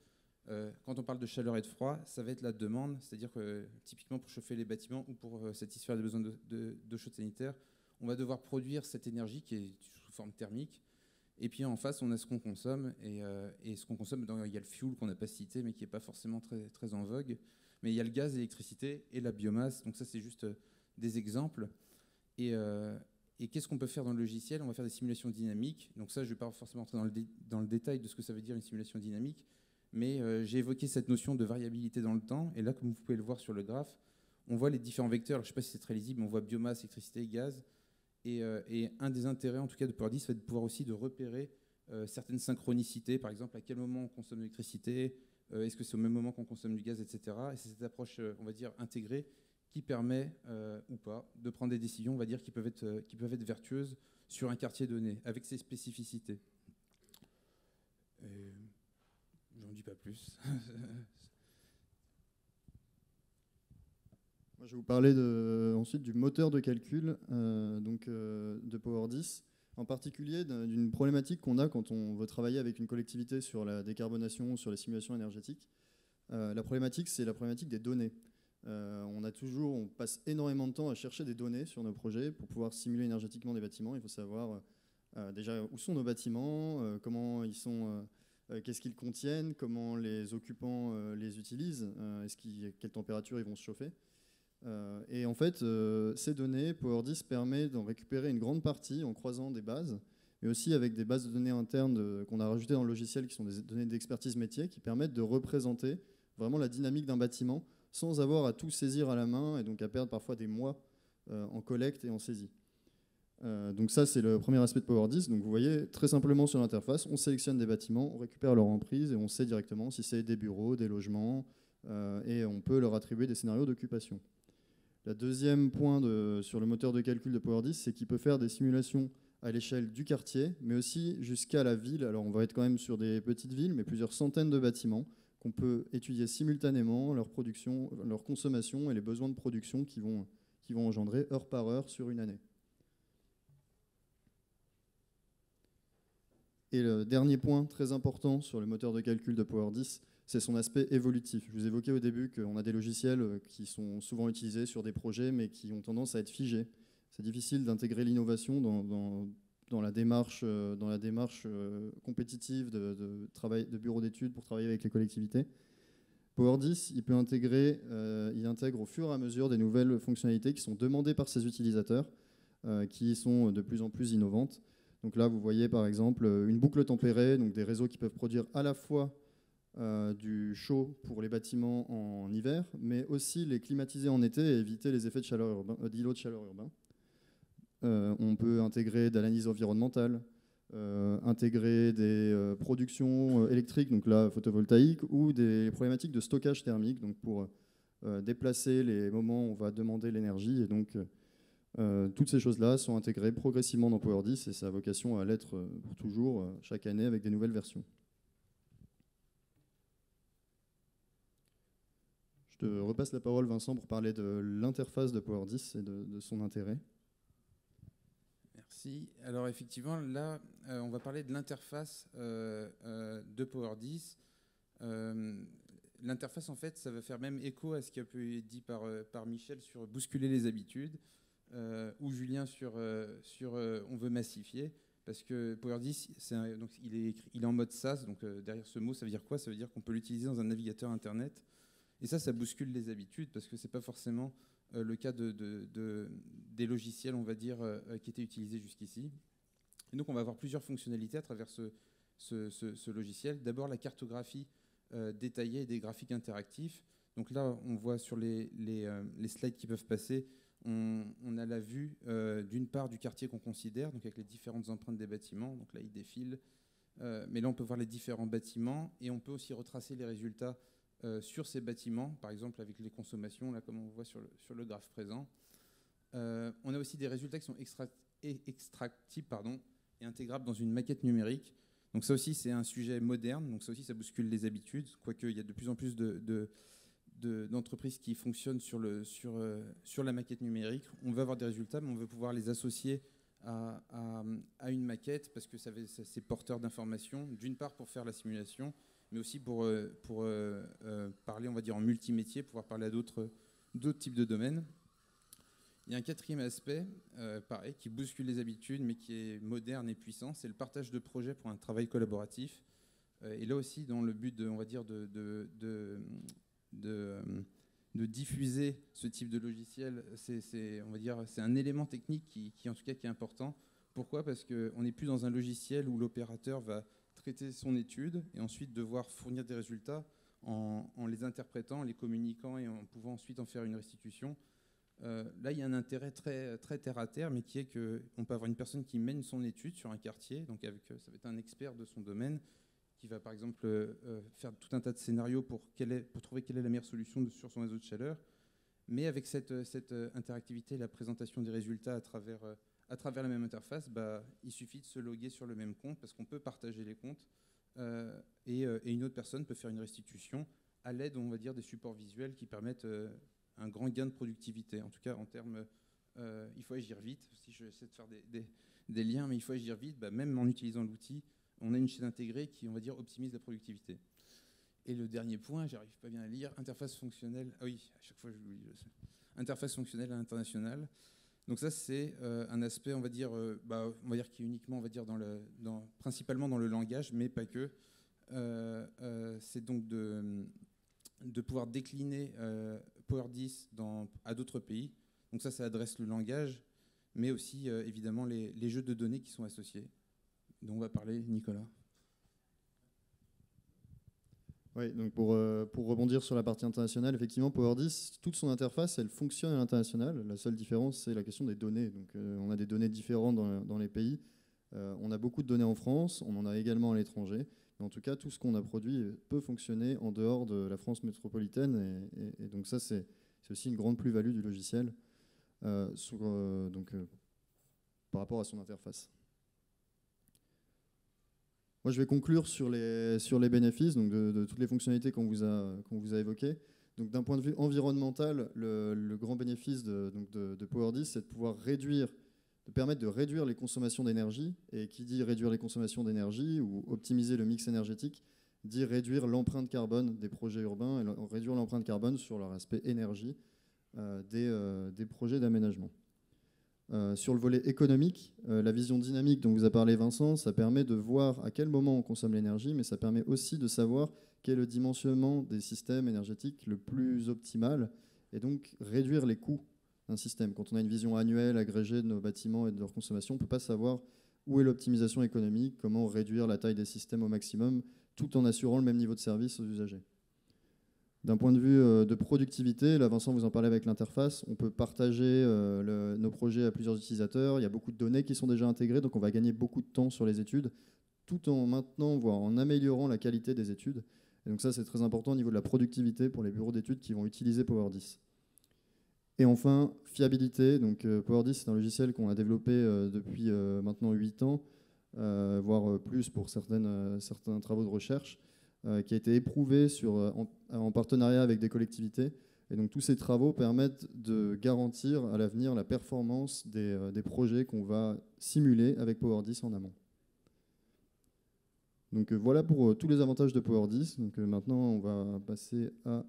Quand on parle de chaleur et de froid, ça va être la demande. C'est-à-dire que typiquement, pour chauffer les bâtiments ou pour satisfaire les besoins d'eau chaude sanitaire, on va devoir produire cette énergie qui est sous forme thermique. Et puis en face, on a ce qu'on consomme. Et ce qu'on consomme, il y a le fuel qu'on n'a pas cité, mais qui n'est pas forcément très, très en vogue. Mais il y a le gaz, l'électricité et la biomasse. Donc ça, c'est juste des exemples. Et qu'est-ce qu'on peut faire dans le logiciel? On va faire des simulations dynamiques. Donc ça, je ne vais pas forcément entrer dans le détail de ce que ça veut dire une simulation dynamique. Mais j'ai évoqué cette notion de variabilité dans le temps. Et là, comme vous pouvez le voir sur le graphe, on voit les différents vecteurs. Alors, je ne sais pas si c'est très lisible, mais on voit biomasse, électricité, gaz. Et un des intérêts, en tout cas, de Power 10, va être de pouvoir aussi de repérer certaines synchronicités. Par exemple, à quel moment on consomme de l'électricité, est-ce que c'est au même moment qu'on consomme du gaz, etc. Et c'est cette approche, on va dire, intégrée qui permet, ou pas, de prendre des décisions, on va dire, qui peuvent être vertueuses sur un quartier donné, avec ses spécificités. J'en dis pas plus. Moi, je vais vous parler ensuite du moteur de calcul de Power 10, en particulier d'une problématique qu'on a quand on veut travailler avec une collectivité sur la décarbonation, sur les simulations énergétiques. La problématique, c'est la problématique des données. On passe énormément de temps à chercher des données sur nos projets pour pouvoir simuler énergétiquement des bâtiments. Il faut savoir déjà où sont nos bâtiments, comment ils sont, qu'est-ce qu'ils contiennent, comment les occupants les utilisent, quelle température ils vont se chauffer. Et en fait, ces données, Power 10 permet d'en récupérer une grande partie en croisant des bases, mais aussi avec des bases de données internes qu'on a rajoutées dans le logiciel, qui sont des données d'expertise métier, qui permettent de représenter vraiment la dynamique d'un bâtiment sans avoir à tout saisir à la main et donc à perdre parfois des mois en collecte et en saisie. Donc ça, c'est le premier aspect de Power 10. Donc vous voyez, très simplement sur l'interface, on sélectionne des bâtiments, on récupère leur emprise et on sait directement si c'est des bureaux, des logements, et on peut leur attribuer des scénarios d'occupation. Le deuxième point sur le moteur de calcul de Power 10, c'est qu'il peut faire des simulations à l'échelle du quartier, mais aussi jusqu'à la ville. Alors on va être quand même sur des petites villes, mais plusieurs centaines de bâtiments qu'on peut étudier simultanément, leur production, leur consommation et les besoins de production qui vont engendrer heure par heure sur une année. Et le dernier point très important sur le moteur de calcul de Power 10, c'est son aspect évolutif. Je vous évoquais au début qu'on a des logiciels qui sont souvent utilisés sur des projets, mais qui ont tendance à être figés. C'est difficile d'intégrer l'innovation dans la démarche compétitive de bureau d'études pour travailler avec les collectivités. Power 10, il intègre au fur et à mesure des nouvelles fonctionnalités qui sont demandées par ses utilisateurs, qui sont de plus en plus innovantes. Donc là, vous voyez par exemple une boucle tempérée, donc des réseaux qui peuvent produire à la fois du chaud pour les bâtiments en hiver, mais aussi les climatiser en été et éviter les effets d'îlots de chaleur urbains. On peut intégrer de l'analyse environnementale, intégrer des productions électriques, donc là photovoltaïques, ou des problématiques de stockage thermique, donc pour déplacer les moments où on va demander l'énergie. Et donc toutes ces choses-là sont intégrées progressivement dans Power 10 et ça a vocation à l'être pour toujours, chaque année, avec des nouvelles versions. Je te repasse la parole, Vincent, pour parler de l'interface de Power 10 et de son intérêt. Merci. Alors effectivement, là, on va parler de l'interface de Power 10. L'interface, en fait, ça va faire même écho à ce qui a pu être dit par Michel sur bousculer les habitudes, ou Julien sur on veut massifier, parce que Power 10, donc il est en mode SaaS, donc derrière ce mot, ça veut dire quoi? Ça veut dire qu'on peut l'utiliser dans un navigateur Internet. Et ça bouscule les habitudes, parce que ce n'est pas forcément le cas des logiciels, on va dire, qui étaient utilisés jusqu'ici. Et donc, on va avoir plusieurs fonctionnalités à travers ce logiciel. D'abord, la cartographie détaillée et des graphiques interactifs. Donc là, on voit sur les slides qui peuvent passer, on a la vue d'une part du quartier qu'on considère, donc avec les différentes empreintes des bâtiments. Donc là, il défile. Mais là, on peut voir les différents bâtiments et on peut aussi retracer les résultats sur ces bâtiments, par exemple avec les consommations, là, comme on voit sur le graphe présent. On a aussi des résultats qui sont extractibles et intégrables dans une maquette numérique. Donc ça aussi, c'est un sujet moderne. Donc ça aussi, ça bouscule les habitudes, quoique il y a de plus en plus d'entreprises qui fonctionnent sur la maquette numérique. On veut avoir des résultats, mais on veut pouvoir les associer à une maquette parce que c'est porteur d'informations, d'une part pour faire la simulation, mais aussi pour parler, on va dire, en multimétier, pouvoir parler à d'autres types de domaines. Il y a un quatrième aspect, pareil, qui bouscule les habitudes, mais qui est moderne et puissant, c'est le partage de projets pour un travail collaboratif. Et là aussi, dans le but, on va dire, de diffuser ce type de logiciel, c'est un élément technique qui, en tout cas, qui est important. Pourquoi ? Parce qu'on n'est plus dans un logiciel où l'opérateur va traiter son étude et ensuite devoir fournir des résultats en les interprétant, les communiquant et en pouvant ensuite en faire une restitution. Là, il y a un intérêt très, très terre à terre, mais qui est qu'on peut avoir une personne qui mène son étude sur un quartier, donc ça va être un expert de son domaine, qui va par exemple faire tout un tas de scénarios pour trouver quelle est la meilleure solution sur son réseau de chaleur. Mais avec cette interactivité, la présentation des résultats à travers la même interface, il suffit de se loguer sur le même compte parce qu'on peut partager les comptes et une autre personne peut faire une restitution à l'aide, on va dire, des supports visuels qui permettent un grand gain de productivité. En tout cas, en termes, il faut agir vite. Si je essaie de faire des liens, mais il faut agir vite, même en utilisant l'outil, on a une chaîne intégrée qui, on va dire, optimise la productivité. Et le dernier point, j'arrive pas bien à lire, interface fonctionnelle. Ah oui, à chaque fois je l'oublie. Interface fonctionnelle à l'international. Donc ça, c'est un aspect, on va dire qui est uniquement, on va dire, principalement dans le langage, mais pas que. C'est donc de pouvoir décliner Power 10 à d'autres pays. Donc ça adresse le langage, mais aussi évidemment les jeux de données qui sont associés. dont va parler Nicolas. Oui, donc pour rebondir sur la partie internationale, effectivement, Power 10, toute son interface, elle fonctionne à l'international. La seule différence, c'est la question des données. Donc, on a des données différentes dans les pays. On a beaucoup de données en France, on en a également à l'étranger. Mais en tout cas, tout ce qu'on a produit peut fonctionner en dehors de la France métropolitaine. Et donc ça, c'est aussi une grande plus-value du logiciel par rapport à son interface. Moi, je vais conclure sur les bénéfices donc de toutes les fonctionnalités qu'on vous a évoquées. Donc, d'un point de vue environnemental, le grand bénéfice de Power 10, c'est de permettre de réduire les consommations d'énergie. Et qui dit réduire les consommations d'énergie ou optimiser le mix énergétique, dit réduire l'empreinte carbone des projets urbains et réduire l'empreinte carbone sur leur aspect énergie des projets d'aménagement. Sur le volet économique, la vision dynamique dont vous a parlé Vincent, ça permet de voir à quel moment on consomme l'énergie, mais ça permet aussi de savoir quel est le dimensionnement des systèmes énergétiques le plus optimal et donc réduire les coûts d'un système. Quand on a une vision annuelle agrégée de nos bâtiments et de leur consommation, on ne peut pas savoir où est l'optimisation économique, comment réduire la taille des systèmes au maximum, tout en assurant le même niveau de service aux usagers. D'un point de vue de productivité, là Vincent vous en parlait avec l'interface, on peut partager nos projets à plusieurs utilisateurs, il y a beaucoup de données qui sont déjà intégrées, donc on va gagner beaucoup de temps sur les études, tout en maintenant, voire en améliorant la qualité des études. Et donc ça c'est très important au niveau de la productivité pour les bureaux d'études qui vont utiliser Power 10. Et enfin, fiabilité, donc Power 10 c'est un logiciel qu'on a développé depuis maintenant 8 ans, voire plus pour certains travaux de recherche, qui a été éprouvé en partenariat avec des collectivités. Et donc tous ces travaux permettent de garantir à l'avenir la performance des projets qu'on va simuler avec Power 10 en amont. Donc voilà pour tous les avantages de Power 10. Donc maintenant on va passer à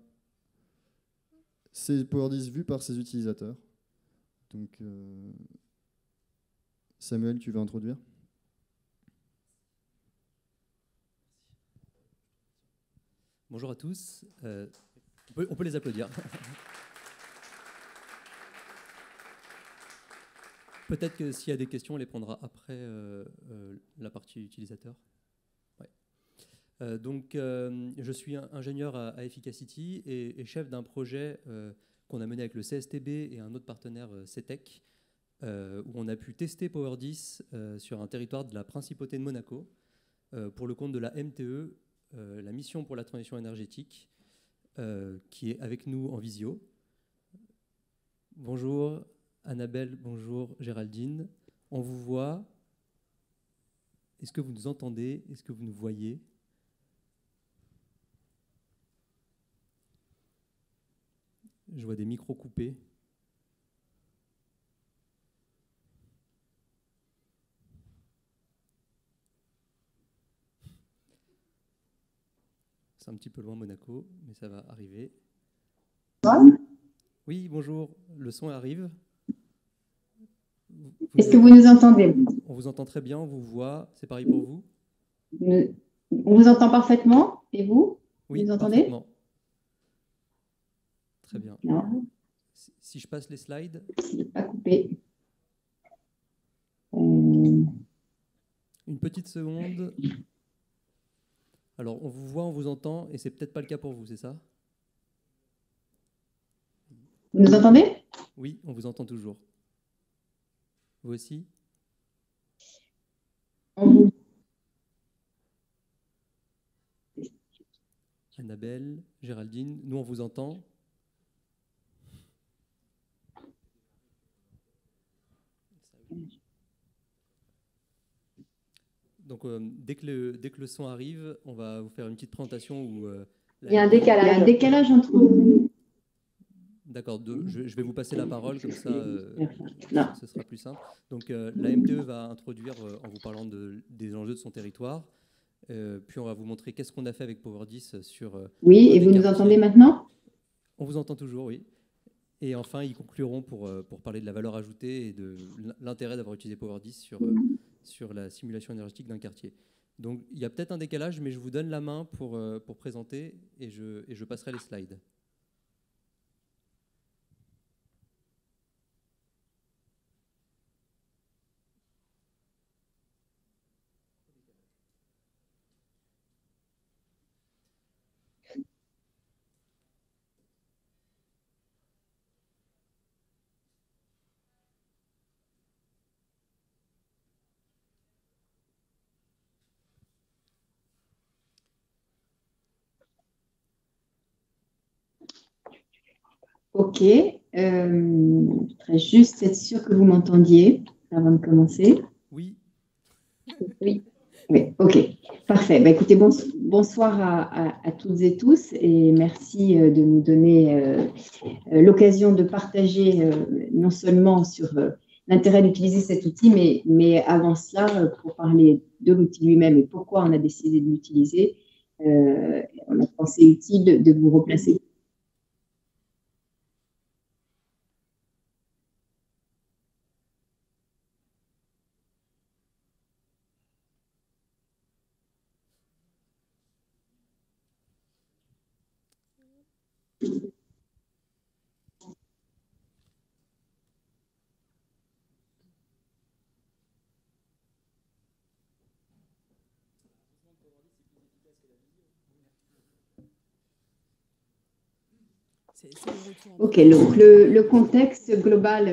ces Power 10 vus par ses utilisateurs. Donc Samuel, tu veux introduire ? Bonjour à tous. On peut les applaudir. Peut-être que s'il y a des questions, on les prendra après la partie utilisateur. Ouais. Je suis ingénieur à Efficacity et chef d'un projet qu'on a mené avec le CSTB et un autre partenaire, CETEC, où on a pu tester Power10 sur un territoire de la Principauté de Monaco pour le compte de la MTE, la mission pour la transition énergétique, qui est avec nous en visio. Bonjour Annabelle, bonjour Géraldine. On vous voit. Est-ce que vous nous entendez? Est-ce que vous nous voyez? Je vois des micros coupés. C'est un petit peu loin Monaco, mais ça va arriver. Oui, bonjour, le son arrive. Est-ce que vous nous entendez? On vous entend très bien, on vous voit. C'est pareil pour vous? On vous entend parfaitement. Et vous? Oui, vous nous entendez? parfaitement. Très bien. Non. Si je passe les slides. Il n'est pas coupé. Une petite seconde. Alors, on vous voit, on vous entend, et c'est peut-être pas le cas pour vous, c'est ça? Vous nous entendez? Oui, on vous entend toujours. Vous aussi? Annabelle, Géraldine, nous on vous entend. Donc, dès que le son arrive, on va vous faire une petite présentation où... Il y a un décalage. Il y a un décalage entre... D'accord, je vais vous passer la parole, comme ça, ce sera plus simple. Donc, la MTE va introduire, en vous parlant des enjeux de son territoire, puis on va vous montrer qu'est-ce qu'on a fait avec Power10 sur... Oui, et vous nous entendez maintenant? On vous entend toujours, oui. Et enfin, ils concluront pour parler de la valeur ajoutée et de l'intérêt d'avoir utilisé Power10 sur la simulation énergétique d'un quartier. Donc, il y a peut-être un décalage, mais je vous donne la main pour présenter et je passerai les slides. Ok. Je voudrais juste être sûre que vous m'entendiez avant de commencer. Oui. Oui. Oui, ok. Parfait. Bah, écoutez, bonsoir à toutes et tous et merci de nous donner l'occasion de partager non seulement sur l'intérêt d'utiliser cet outil, mais avant cela, pour parler de l'outil lui-même et pourquoi on a décidé de l'utiliser, on a pensé utile de vous replacer. Ok, donc le contexte global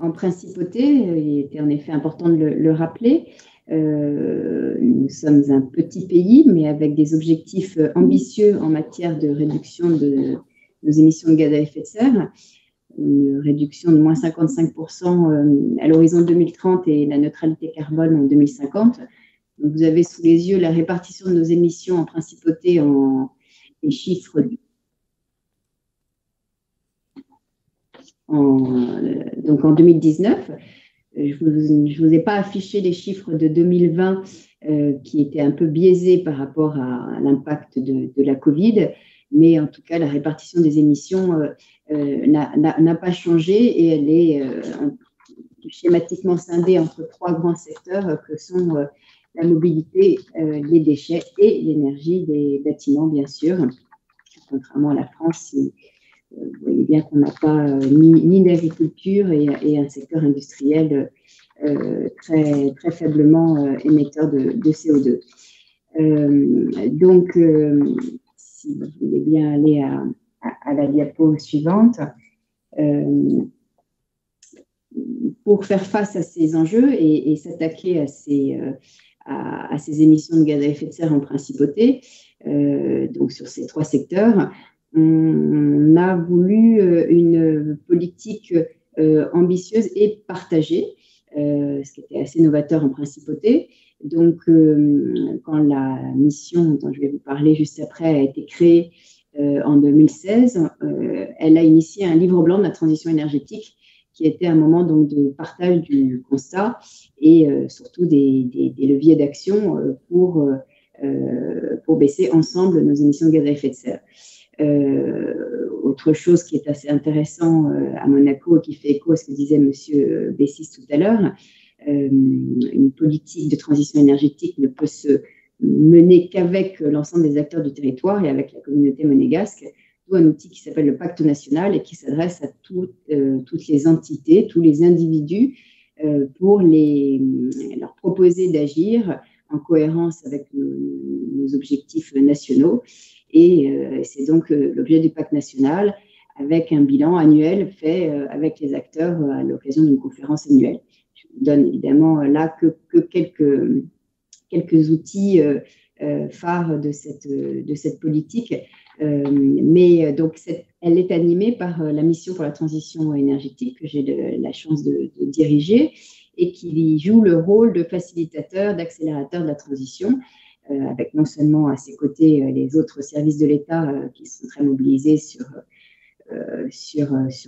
en principauté, il était en effet important de le rappeler. Nous sommes un petit pays, mais avec des objectifs ambitieux en matière de réduction de nos émissions de gaz à effet de serre. Une réduction de moins 55% à l'horizon 2030 et la neutralité carbone en 2050. Donc, vous avez sous les yeux la répartition de nos émissions en principauté en les chiffres donc en 2019. Je ne vous ai pas affiché les chiffres de 2020 qui étaient un peu biaisés par rapport à l'impact de la Covid, mais en tout cas, la répartition des émissions n'a pas changé et elle est schématiquement scindée entre trois grands secteurs que sont la mobilité, les déchets et l'énergie des bâtiments, bien sûr. Contrairement à la France, vous voyez bien qu'on n'a pas ni d'agriculture et un secteur industriel très, très faiblement émetteur de CO2. Donc, si vous voulez bien aller à la diapo suivante, pour faire face à ces enjeux et s'attaquer à ces émissions de gaz à effet de serre en principauté, donc sur ces 3 secteurs, on a voulu une politique ambitieuse et partagée, ce qui était assez novateur en principauté. Donc, quand la mission dont je vais vous parler juste après a été créée en 2016, elle a initié un livre blanc de la transition énergétique qui était un moment donc, de partage du constat et surtout des leviers d'action pour baisser ensemble nos émissions de gaz à effet de serre. Autre chose qui est assez intéressant à Monaco et qui fait écho à ce que disait M. Bessis tout à l'heure, une politique de transition énergétique ne peut se mener qu'avec l'ensemble des acteurs du territoire et avec la communauté monégasque, d'où un outil qui s'appelle le Pacte national et qui s'adresse à toutes les entités, tous les individus, pour leur proposer d'agir en cohérence avec nos objectifs nationaux. Et c'est donc l'objet du Pacte national avec un bilan annuel fait avec les acteurs à l'occasion d'une conférence annuelle. Je vous donne évidemment là que quelques outils phares de cette politique, mais donc elle est animée par la mission pour la transition énergétique que j'ai la chance de diriger et qui joue le rôle de facilitateur, d'accélérateur de la transition, avec non seulement à ses côtés les autres services de l'État qui sont très mobilisés sur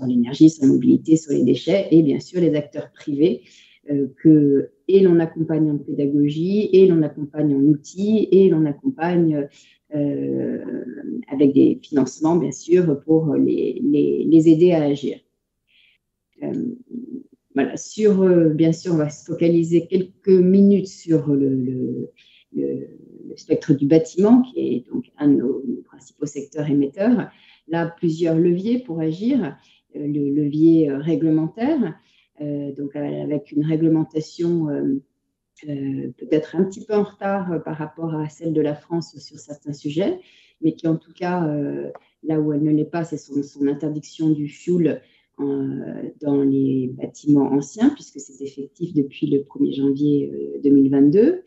l'énergie, sur la mobilité, sur les déchets, et bien sûr les acteurs privés et l'on accompagne en pédagogie, et l'on accompagne en outils, et l'on accompagne avec des financements, bien sûr, pour les aider à agir. Voilà, bien sûr, on va se focaliser quelques minutes sur le spectre du bâtiment, qui est donc un de nos principaux secteurs émetteurs. Là, plusieurs leviers pour agir. Le levier réglementaire, donc avec une réglementation peut-être un petit peu en retard par rapport à celle de la France sur certains sujets, mais qui en tout cas, là où elle ne l'est pas, c'est son interdiction du fioul dans les bâtiments anciens, puisque c'est effectif depuis le 1er janvier 2022.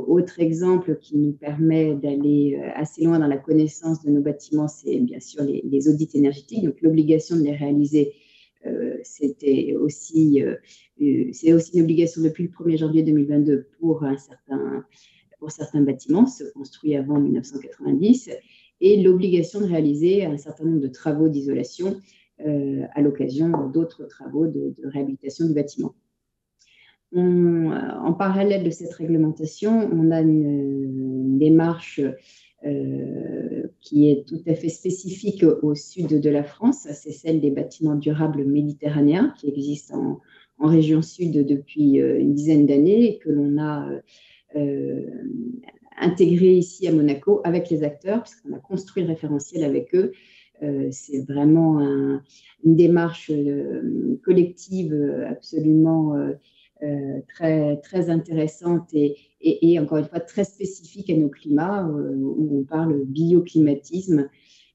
Autre exemple qui nous permet d'aller assez loin dans la connaissance de nos bâtiments, c'est bien sûr les audits énergétiques. Donc l'obligation de les réaliser, c'est aussi une obligation depuis le 1er janvier 2022 pour certains bâtiments construits avant 1990, et l'obligation de réaliser un certain nombre de travaux d'isolation à l'occasion d'autres travaux de réhabilitation du bâtiment. En parallèle de cette réglementation, on a une démarche qui est tout à fait spécifique au sud de la France, c'est celle des bâtiments durables méditerranéens qui existent en région sud depuis une dizaine d'années et que l'on a intégré ici à Monaco avec les acteurs, puisqu'on a construit le référentiel avec eux. C'est vraiment une démarche collective absolument très, très intéressante et encore une fois très spécifique à nos climats, où on parle bioclimatisme.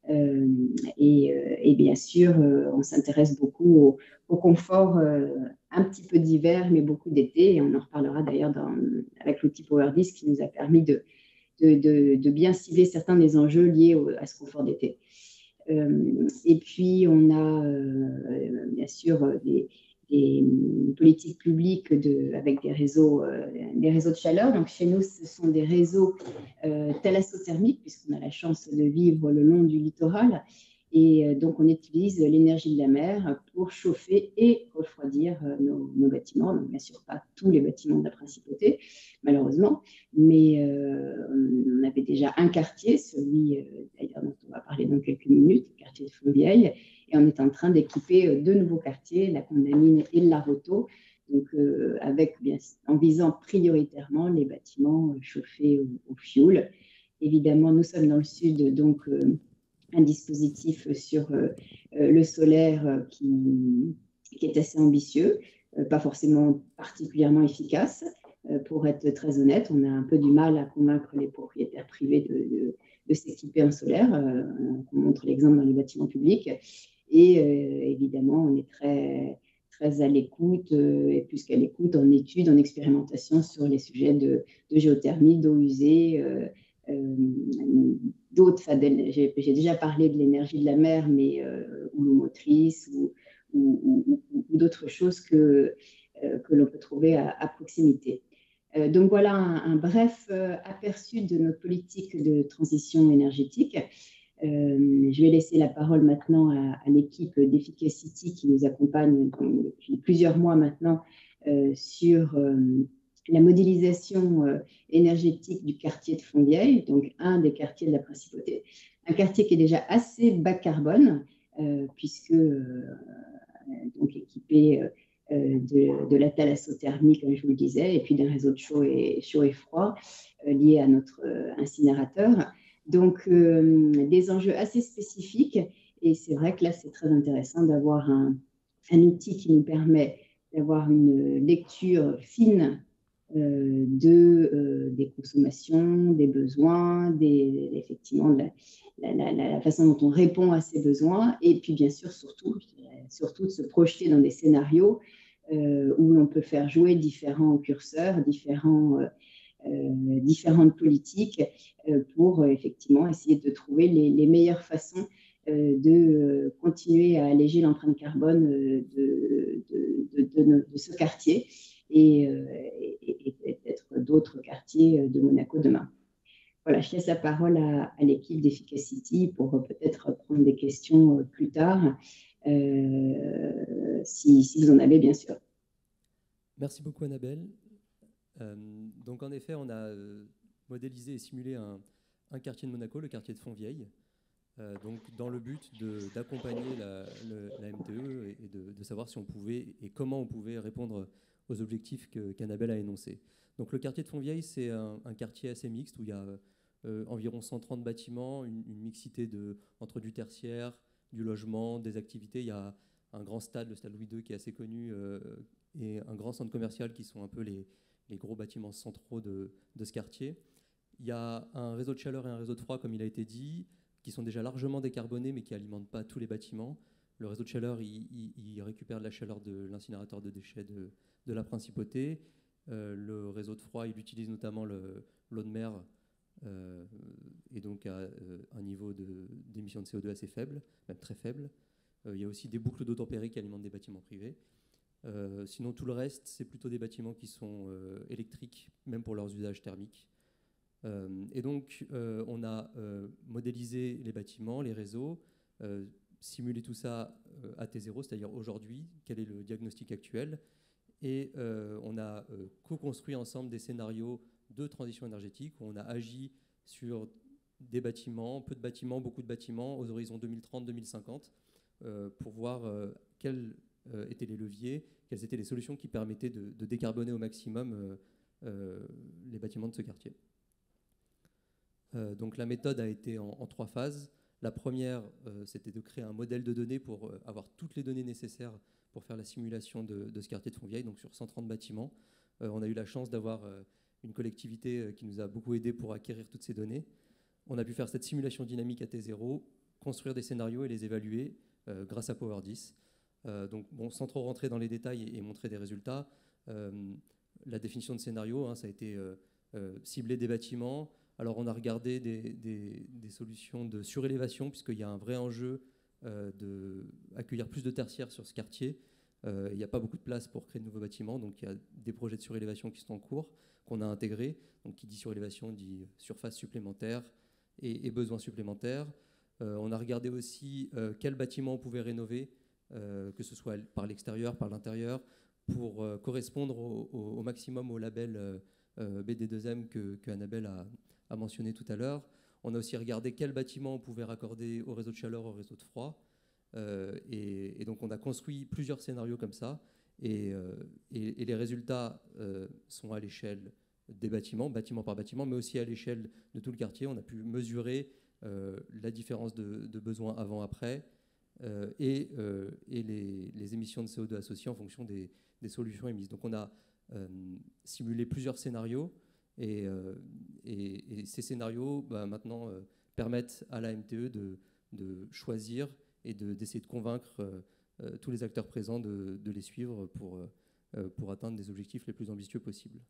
Et bien sûr, on s'intéresse beaucoup au confort, un petit peu d'hiver, mais beaucoup d'été. Et on en reparlera d'ailleurs avec l'outil PowerDis qui nous a permis de bien cibler certains des enjeux liés à ce confort d'été. Et puis, on a bien sûr des politiques publiques avec des réseaux de chaleur. Donc, chez nous, ce sont des réseaux thalassothermiques, puisqu'on a la chance de vivre le long du littoral. Et donc, on utilise l'énergie de la mer pour chauffer et refroidir nos bâtiments. Donc, bien sûr, pas tous les bâtiments de la principauté, malheureusement, mais on avait déjà un quartier, celui d'ailleurs dont on va parler dans quelques minutes, le quartier de Fontvieille, et on est en train d'équiper deux nouveaux quartiers, la Condamine et le Laroto, donc en visant prioritairement les bâtiments chauffés au fioul. Évidemment, nous sommes dans le sud, donc un dispositif sur le solaire qui est assez ambitieux, pas forcément particulièrement efficace, pour être très honnête. On a un peu du mal à convaincre les propriétaires privés de s'équiper en solaire. On montre l'exemple dans les bâtiments publics. Et évidemment, on est très à l'écoute, et plus qu'à l'écoute, en études, en expérimentation sur les sujets de géothermie, d'eau usée, d'autres. J'ai déjà parlé de l'énergie de la mer, mais ou l'eau motrice, ou d'autres choses que l'on peut trouver à proximité. Donc voilà un bref aperçu de notre politique de transition énergétique. Je vais laisser la parole maintenant à l'équipe d'Efficacity qui nous accompagne depuis plusieurs mois maintenant sur la modélisation énergétique du quartier de Fontvieille, donc un des quartiers de la Principauté. Un quartier qui est déjà assez bas carbone, puisque donc équipé de la thalassothermie, comme je vous le disais, et puis d'un réseau de chaud et froid lié à notre incinérateur. Donc, des enjeux assez spécifiques. Et c'est vrai que là, c'est très intéressant d'avoir un outil qui nous permet d'avoir une lecture fine des consommations, des besoins, effectivement, la façon dont on répond à ces besoins. Et puis, bien sûr, surtout de se projeter dans des scénarios où l'on peut faire jouer différents curseurs, différentes politiques pour effectivement essayer de trouver les meilleures façons de continuer à alléger l'empreinte carbone de ce quartier et peut-être d'autres quartiers de Monaco demain. Voilà, je laisse la parole à l'équipe d'Efficacity pour peut-être prendre des questions plus tard, si vous en avez, bien sûr. Merci beaucoup, Annabelle. Donc, en effet, on a modélisé et simulé un quartier de Monaco, le quartier de Fontvieille, donc dans le but d'accompagner la MTE et de savoir si on pouvait et comment on pouvait répondre aux objectifs qu'Annabelle a énoncés. Donc, le quartier de Fontvieille, c'est un quartier assez mixte où il y a environ 130 bâtiments, une mixité entre du tertiaire, du logement, des activités. Il y a un grand stade, le stade Louis II, qui est assez connu, et un grand centre commercial qui sont un peu les gros bâtiments centraux de ce quartier. Il y a un réseau de chaleur et un réseau de froid, comme il a été dit, qui sont déjà largement décarbonés, mais qui n'alimentent pas tous les bâtiments. Le réseau de chaleur, il récupère de la chaleur de l'incinérateur de déchets de la Principauté. Le réseau de froid, il utilise notamment l'eau de mer, et donc à un niveau d'émission de CO2 assez faible, même très faible. Il y a aussi des boucles d'eau tempérée qui alimentent des bâtiments privés. Sinon, tout le reste, c'est plutôt des bâtiments qui sont électriques, même pour leurs usages thermiques. Et donc, on a modélisé les bâtiments, les réseaux, simulé tout ça à T0, c'est-à-dire aujourd'hui, quel est le diagnostic actuel. Et on a co-construit ensemble des scénarios de transition énergétique où on a agi sur des bâtiments, peu de bâtiments, beaucoup de bâtiments, aux horizons 2030-2050, pour voir quels étaient les leviers, quelles étaient les solutions qui permettaient de décarboner au maximum les bâtiments de ce quartier. Donc la méthode a été en 3 phases. La première, c'était de créer un modèle de données pour avoir toutes les données nécessaires pour faire la simulation de ce quartier de Fontvieille, donc sur 130 bâtiments. On a eu la chance d'avoir une collectivité qui nous a beaucoup aidé pour acquérir toutes ces données. On a pu faire cette simulation dynamique à T0, construire des scénarios et les évaluer grâce à Power10. Donc, bon, sans trop rentrer dans les détails et montrer des résultats, la définition de scénario, ça a été cibler des bâtiments. Alors, on a regardé des solutions de surélévation, puisqu'il y a un vrai enjeu d'accueillir plus de tertiaires sur ce quartier. Il n'y a pas beaucoup de place pour créer de nouveaux bâtiments, donc il y a des projets de surélévation qui sont en cours, qu'on a intégrés. Donc, qui dit surélévation dit surface supplémentaire et besoins supplémentaires. On a regardé aussi quels bâtiments on pouvait rénover, que ce soit par l'extérieur, par l'intérieur, pour correspondre au maximum au label BD2M que Annabelle a mentionné tout à l'heure. On a aussi regardé quels bâtiments on pouvait raccorder au réseau de chaleur, au réseau de froid. Et donc on a construit plusieurs scénarios comme ça. Et les résultats sont à l'échelle des bâtiments, bâtiment par bâtiment, mais aussi à l'échelle de tout le quartier. On a pu mesurer la différence de besoins avant-après et les émissions de CO2 associées en fonction des solutions émises. Donc on a simuler plusieurs scénarios. Et ces scénarios, maintenant, permettent à la MTE de choisir et d'essayer de convaincre tous les acteurs présents de les suivre pour atteindre des objectifs les plus ambitieux possibles.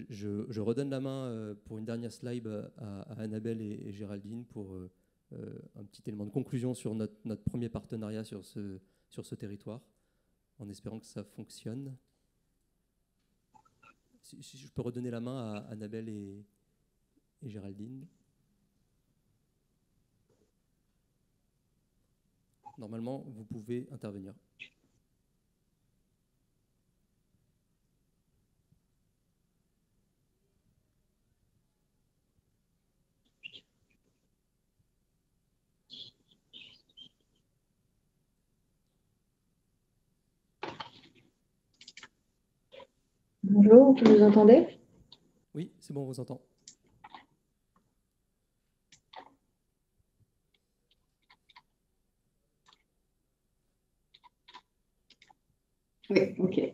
Je redonne la main pour une dernière slide à Annabelle et Géraldine pour un petit élément de conclusion sur notre premier partenariat sur ce territoire, en espérant que ça fonctionne. Si je peux redonner la main à Annabelle et Géraldine. Normalement, vous pouvez intervenir. Bonjour, vous nous entendez? Oui, c'est bon, on vous entend. Oui, ok.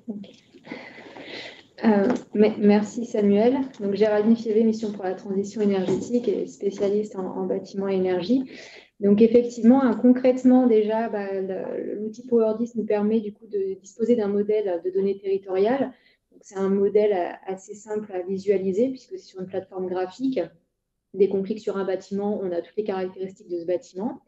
Merci Samuel. Donc Géraldine Fievé, mission pour la transition énergétique et spécialiste en bâtiment et énergie. Donc effectivement, concrètement déjà, l'outil Power10 nous permet du coup de disposer d'un modèle de données territoriales. C'est un modèle assez simple à visualiser puisque c'est sur une plateforme graphique. Dès qu'on clique sur un bâtiment, on a toutes les caractéristiques de ce bâtiment.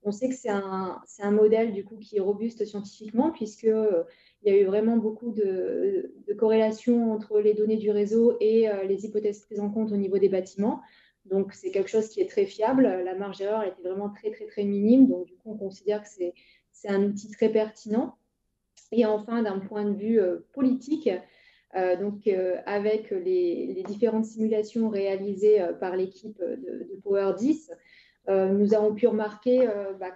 On sait que c'est un modèle du coup qui est robuste scientifiquement puisque il y a eu vraiment beaucoup de corrélations entre les données du réseau et les hypothèses prises en compte au niveau des bâtiments. Donc, c'est quelque chose qui est très fiable. La marge d'erreur était vraiment très, très, très minime. Donc, du coup, on considère que c'est un outil très pertinent. Et enfin, d'un point de vue politique, avec les différentes simulations réalisées par l'équipe de Power10, nous avons pu remarquer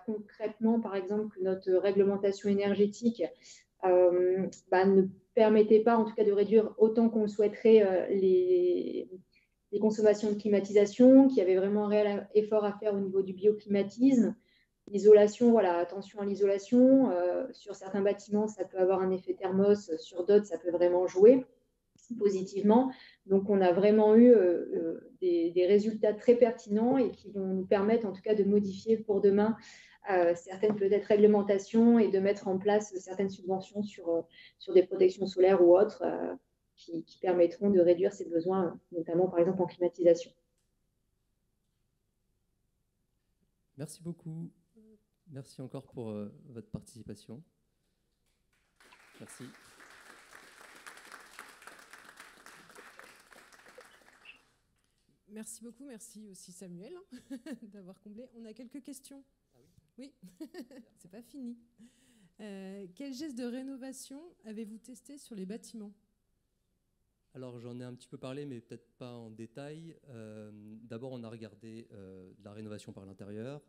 concrètement, par exemple, que notre réglementation énergétique ne permettait pas, en tout cas, de réduire autant qu'on le souhaiterait les consommations de climatisation, qu'il y avait vraiment un réel effort à faire au niveau du bioclimatisme. L'isolation, voilà, attention à l'isolation. Sur certains bâtiments, ça peut avoir un effet thermos. Sur d'autres, ça peut vraiment jouer positivement. Donc, on a vraiment eu des résultats très pertinents et qui vont nous permettre, en tout cas, de modifier pour demain certaines peut-être réglementations et de mettre en place certaines subventions sur des protections solaires ou autres qui permettront de réduire ces besoins, notamment, par exemple, en climatisation. Merci beaucoup. Merci encore pour votre participation. Merci. Merci beaucoup, merci aussi Samuel d'avoir comblé. On a quelques questions. Ah oui. Oui, c'est pas fini. Quel geste de rénovation avez-vous testé sur les bâtiments? Alors j'en ai un petit peu parlé, mais peut-être pas en détail. D'abord, on a regardé la rénovation par l'intérieur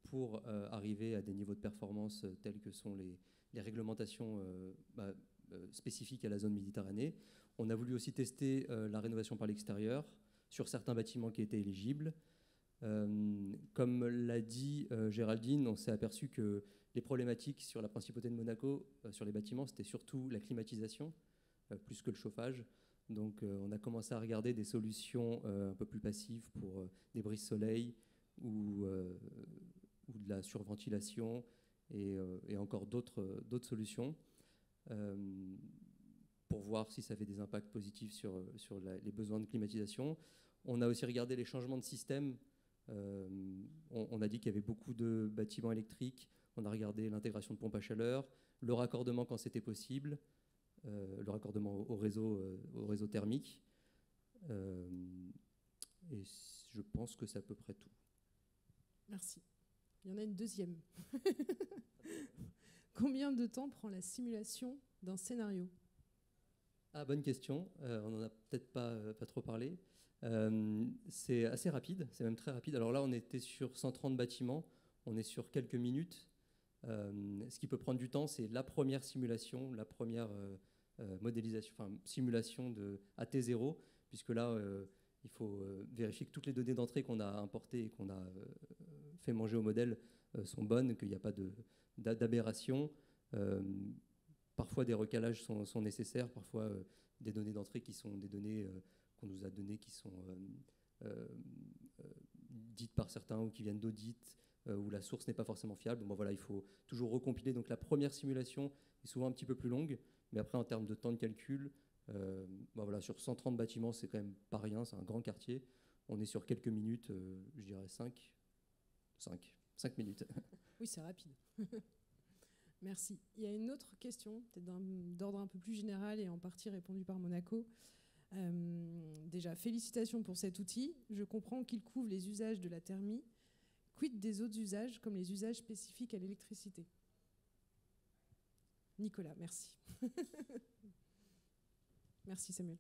pour arriver à des niveaux de performance tels que sont les réglementations spécifiques à la zone Méditerranée. On a voulu aussi tester la rénovation par l'extérieur sur certains bâtiments qui étaient éligibles. Comme l'a dit Géraldine, on s'est aperçu que les problématiques sur la principauté de Monaco, sur les bâtiments, c'était surtout la climatisation, plus que le chauffage. Donc on a commencé à regarder des solutions un peu plus passives pour des brise-soleil ou de la surventilation et encore d'autres solutions. Pour voir si ça avait des impacts positifs sur les besoins de climatisation. On a aussi regardé les changements de système. On a dit qu'il y avait beaucoup de bâtiments électriques. On a regardé l'intégration de pompes à chaleur, le raccordement quand c'était possible, le raccordement au réseau thermique. Et je pense que c'est à peu près tout. Merci. Il y en a une deuxième. Combien de temps prend la simulation d'un scénario ? Ah, bonne question. On n'en a peut-être pas trop parlé. C'est assez rapide, c'est même très rapide. Alors là, on était sur 130 bâtiments, on est sur quelques minutes. Ce qui peut prendre du temps, c'est la première simulation, la première modélisation, enfin simulation de AT0, puisque là, il faut vérifier que toutes les données d'entrée qu'on a importées et qu'on a fait manger au modèle sont bonnes, qu'il n'y a pas d'aberration. parfois des recalages sont nécessaires, parfois des données d'entrée qui sont des données qu'on nous a données qui sont dites par certains ou qui viennent d'audit, où la source n'est pas forcément fiable. Bon, voilà, il faut toujours recompiler. Donc la première simulation est souvent un petit peu plus longue, mais après en termes de temps de calcul, voilà, sur 130 bâtiments, c'est quand même pas rien, c'est un grand quartier. On est sur quelques minutes, je dirais 5 minutes. Oui, c'est rapide. Merci. Il y a une autre question, peut-être d'ordre un peu plus général et en partie répondue par Monaco. Déjà, félicitations pour cet outil. Je comprends qu'il couvre les usages de la thermie. Quid des autres usages, comme les usages spécifiques à l'électricité? Nicolas, merci. Merci Samuel.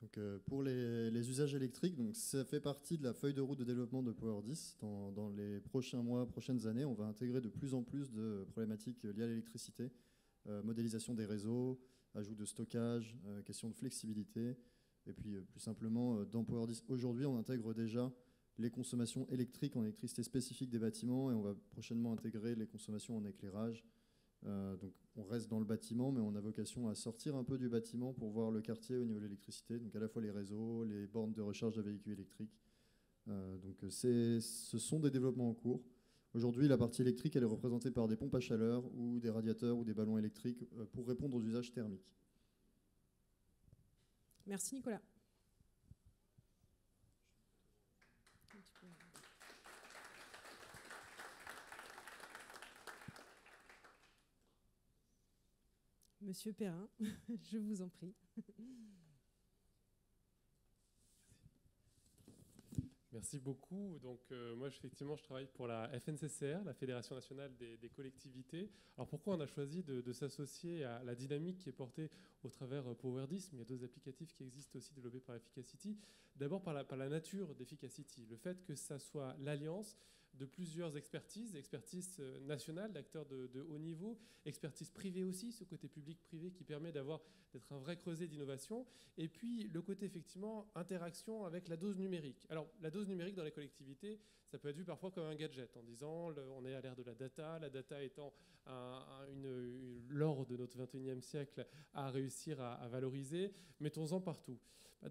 Donc, pour les usages électriques, donc ça fait partie de la feuille de route de développement de Power10. Dans les prochains mois, prochaines années, on va intégrer de plus en plus de problématiques liées à l'électricité, modélisation des réseaux, ajout de stockage, question de flexibilité. Et puis, plus simplement, dans Power10, aujourd'hui, on intègre déjà les consommations électriques en électricité spécifique des bâtiments et on va prochainement intégrer les consommations en éclairage. Donc on reste dans le bâtiment, mais on a vocation à sortir un peu du bâtiment pour voir le quartier au niveau de l'électricité, donc à la fois les réseaux, les bornes de recharge de véhicules électriques. Donc ce sont des développements en cours. Aujourd'hui, la partie électrique, elle est représentée par des pompes à chaleur ou des radiateurs ou des ballons électriques pour répondre aux usages thermiques. Merci Nicolas. Monsieur Perrin, je vous en prie. Merci beaucoup. Donc, moi, effectivement, je travaille pour la FNCCR, la Fédération nationale des collectivités. Alors, pourquoi on a choisi de s'associer à la dynamique qui est portée au travers Power10? Mais il y a d'autres applicatifs qui existent aussi développés par Efficacity. D'abord, par la nature d'Efficacity. Le fait que ça soit l'alliance de plusieurs expertises nationales, d'acteurs de haut niveau, expertise privée aussi, ce côté public-privé qui permet d'être un vrai creuset d'innovation, et puis le côté effectivement interaction avec la dose numérique. Alors la dose numérique dans les collectivités, ça peut être vu parfois comme un gadget, en disant on est à l'ère de la data étant l'or de notre 21e siècle à réussir à valoriser, mettons-en partout.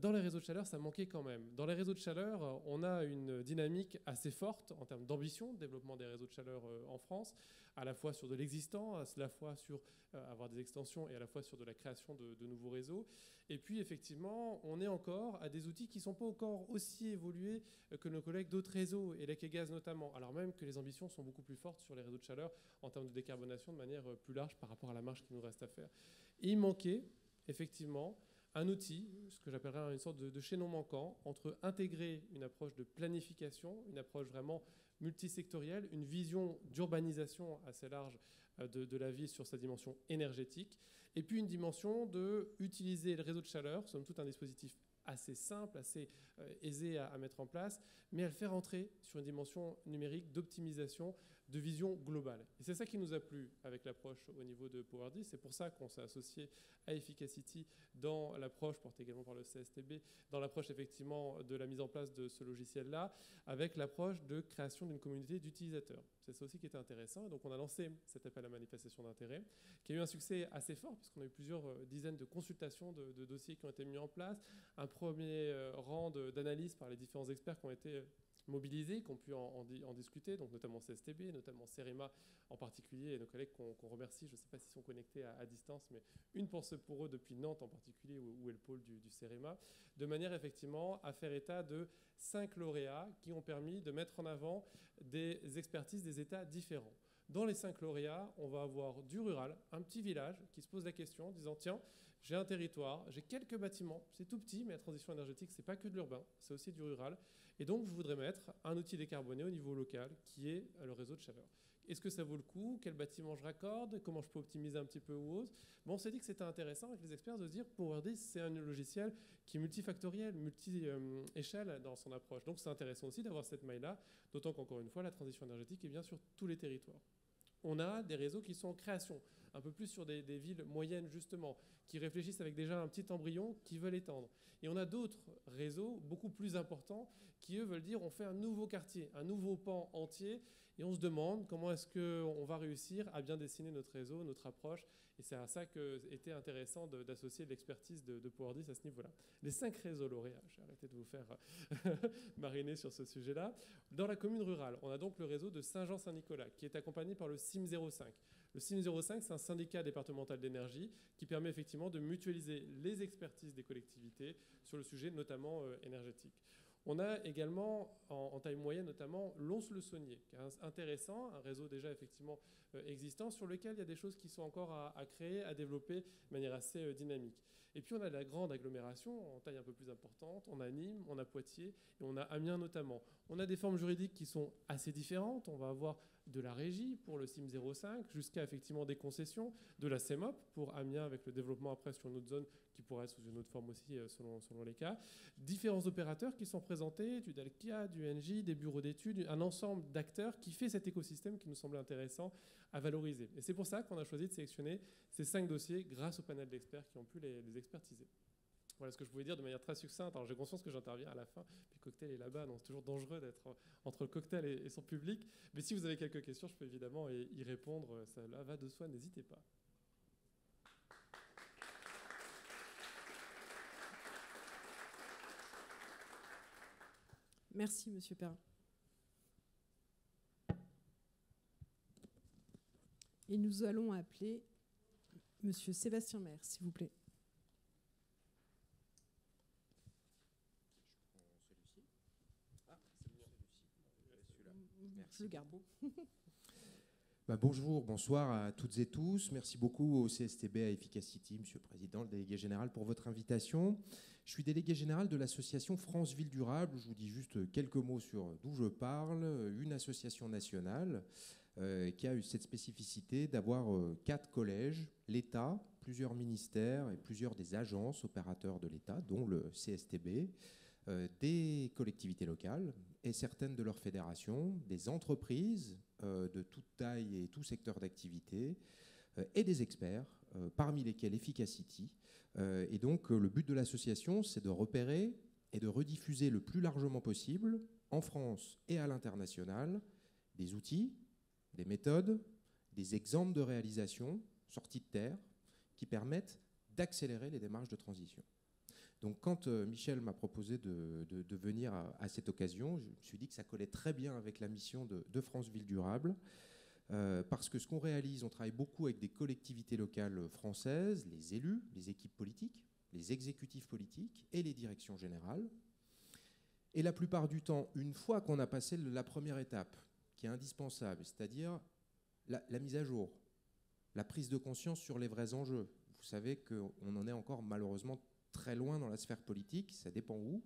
Dans les réseaux de chaleur, ça manquait quand même. Dans les réseaux de chaleur, on a une dynamique assez forte en termes d'ambition de développement des réseaux de chaleur en France, à la fois sur de l'existant, à la fois sur avoir des extensions et à la fois sur de la création de nouveaux réseaux. Et puis effectivement, on est encore à des outils qui ne sont pas encore aussi évolués que nos collègues d'autres réseaux, Elec et Gaz notamment, alors même que les ambitions sont beaucoup plus fortes sur les réseaux de chaleur en termes de décarbonation de manière plus large par rapport à la marge qui nous reste à faire. Et il manquait effectivement un outil, ce que j'appellerais une sorte de chaînon manquant, entre intégrer une approche de planification, une approche vraiment multisectorielle, une vision d'urbanisation assez large de la ville sur sa dimension énergétique, et puis une dimension d'utiliser le réseau de chaleur, somme toute un dispositif assez simple, assez aisé à mettre en place, mais à le faire entrer sur une dimension numérique d'optimisation, de vision globale. Et c'est ça qui nous a plu avec l'approche au niveau de Power10. C'est pour ça qu'on s'est associé à Efficacity dans l'approche, portée également par le CSTB, dans l'approche effectivement de la mise en place de ce logiciel-là, avec l'approche de création d'une communauté d'utilisateurs. C'est ça aussi qui était intéressant. Et donc on a lancé cet appel à manifestation d'intérêt, qui a eu un succès assez fort, puisqu'on a eu plusieurs dizaines de consultations de dossiers qui ont été mis en place, un premier rang d'analyse par les différents experts qui ont été mobilisés, qui ont pu en discuter, donc notamment CSTB, notamment CEREMA en particulier, et nos collègues qu'on remercie, je ne sais pas s'ils sont connectés à distance, mais une pensée pour eux depuis Nantes en particulier, où est le pôle du CEREMA, de manière effectivement à faire état de 5 lauréats qui ont permis de mettre en avant des expertises des États différents. Dans les 5 lauréats, on va avoir du rural, un petit village qui se pose la question en disant « Tiens, j'ai un territoire, j'ai quelques bâtiments, c'est tout petit, mais la transition énergétique, c'est pas que de l'urbain, c'est aussi du rural. Et donc, je voudrais mettre un outil décarboné au niveau local qui est le réseau de chaleur. Est-ce que ça vaut le coup? Quel bâtiment je raccorde? Comment je peux optimiser un petit peu ou autre? Bon, on s'est dit que c'était intéressant avec les experts de se dire Power10, c'est un logiciel qui est multifactoriel, multi-échelle dans son approche. Donc, c'est intéressant aussi d'avoir cette maille-là, d'autant qu'encore une fois, la transition énergétique est bien sur tous les territoires. On a des réseaux qui sont en création. un peu plus sur des villes moyennes justement, qui réfléchissent avec déjà un petit embryon, qui veulent étendre. Et on a d'autres réseaux beaucoup plus importants qui, eux, veulent dire on fait un nouveau quartier, un nouveau pan entier, et on se demande comment est-ce qu'on va réussir à bien dessiner notre réseau, notre approche. Et c'est à ça qu'était intéressant d'associer l'expertise de Power10 à ce niveau-là. Les 5 réseaux lauréats, j'ai arrêté de vous faire mariner sur ce sujet-là. Dans la commune rurale, on a donc le réseau de Saint-Jean-Saint-Nicolas, qui est accompagné par le CIM05. Le CIM05, c'est un syndicat départemental d'énergie qui permet effectivement de mutualiser les expertises des collectivités sur le sujet, notamment énergétique. On a également, en taille moyenne notamment, Lons-le-Saunier, qui est intéressant, un réseau déjà effectivement existant, sur lequel il y a des choses qui sont encore à créer, à développer de manière assez dynamique. Et puis on a la grande agglomération, en taille un peu plus importante, on a Nîmes, on a Poitiers, et on a Amiens notamment. On a des formes juridiques qui sont assez différentes, on va avoir de la régie pour le CIM05, jusqu'à effectivement des concessions, de la CEMOP pour Amiens avec le développement après sur une autre zone qui pourrait être sous une autre forme aussi selon les cas. Différents opérateurs qui sont présentés, du Dalkia, du NJ, des bureaux d'études, un ensemble d'acteurs qui fait cet écosystème qui nous semblait intéressant à valoriser. Et c'est pour ça qu'on a choisi de sélectionner ces 5 dossiers grâce au panel d'experts qui ont pu les expertiser. Voilà ce que je pouvais dire de manière très succincte. Alors j'ai conscience que j'interviens à la fin, puis le cocktail est là-bas, donc c'est toujours dangereux d'être entre le cocktail et son public. Mais si vous avez quelques questions, je peux évidemment y répondre. Ça là va de soi, n'hésitez pas. Merci, Monsieur Perrin. Et nous allons appeler Monsieur Sébastien Maire, s'il vous plaît. Je le garde. Bonjour, bonsoir à toutes et tous. Merci beaucoup au CSTB, à Efficacity, Monsieur le Président, le délégué général, pour votre invitation. Je suis délégué général de l'association France Ville Durable. Je vous dis juste quelques mots sur d'où je parle. Une association nationale qui a eu cette spécificité d'avoir 4 collèges, l'État, plusieurs ministères et plusieurs des agences opérateurs de l'État, dont le CSTB, des collectivités locales et certaines de leurs fédérations, des entreprises de toute taille et tout secteur d'activité, et des experts, parmi lesquels Efficacity. Et donc le but de l'association, c'est de repérer et de rediffuser le plus largement possible, en France et à l'international, des outils, des méthodes, des exemples de réalisation sortis de terre qui permettent d'accélérer les démarches de transition. Donc quand Michel m'a proposé de venir à cette occasion, je me suis dit que ça collait très bien avec la mission de France Ville Durable, parce que ce qu'on réalise, on travaille beaucoup avec des collectivités locales françaises, les élus, les équipes politiques, les exécutifs politiques et les directions générales. Et la plupart du temps, une fois qu'on a passé la première étape, qui est indispensable, c'est-à-dire la mise à jour, la prise de conscience sur les vrais enjeux. Vous savez qu'on en est encore malheureusement très loin dans la sphère politique, ça dépend où,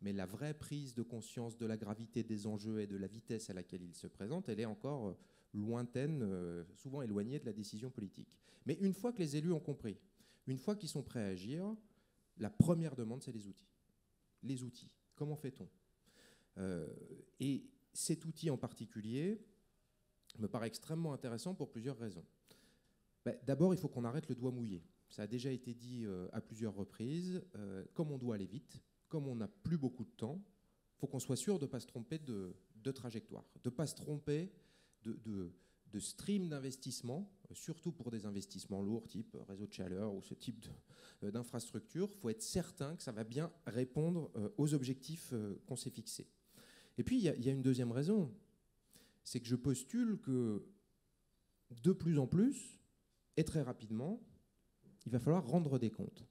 mais la vraie prise de conscience de la gravité des enjeux et de la vitesse à laquelle ils se présentent, elle est encore lointaine, souvent éloignée de la décision politique. Mais une fois que les élus ont compris, une fois qu'ils sont prêts à agir, la première demande, c'est les outils. Les outils, comment fait-on ? Et cet outil en particulier me paraît extrêmement intéressant pour plusieurs raisons. D'abord, il faut qu'on arrête le doigt mouillé. Ça a déjà été dit à plusieurs reprises. Comme on doit aller vite, comme on n'a plus beaucoup de temps, il faut qu'on soit sûr de ne pas se tromper de trajectoire, de ne pas se tromper de stream d'investissement, surtout pour des investissements lourds, type réseau de chaleur ou ce type d'infrastructure. Il faut être certain que ça va bien répondre aux objectifs qu'on s'est fixés. Et puis, il y a une deuxième raison, c'est que je postule que de plus en plus, et très rapidement, il va falloir rendre des comptes.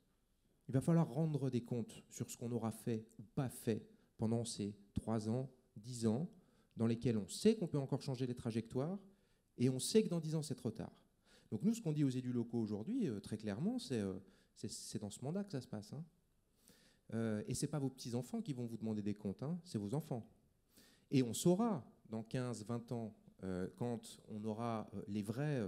Il va falloir rendre des comptes sur ce qu'on aura fait ou pas fait pendant ces 3 ans, 10 ans, dans lesquels on sait qu'on peut encore changer les trajectoires et on sait que dans 10 ans, c'est trop tard. Donc nous, ce qu'on dit aux élus locaux aujourd'hui, très clairement, c'est dans ce mandat que ça se passe. Hein. Et ce n'est pas vos petits-enfants qui vont vous demander des comptes, hein, c'est vos enfants. Et on saura, dans 15, 20 ans, quand on aura les vraies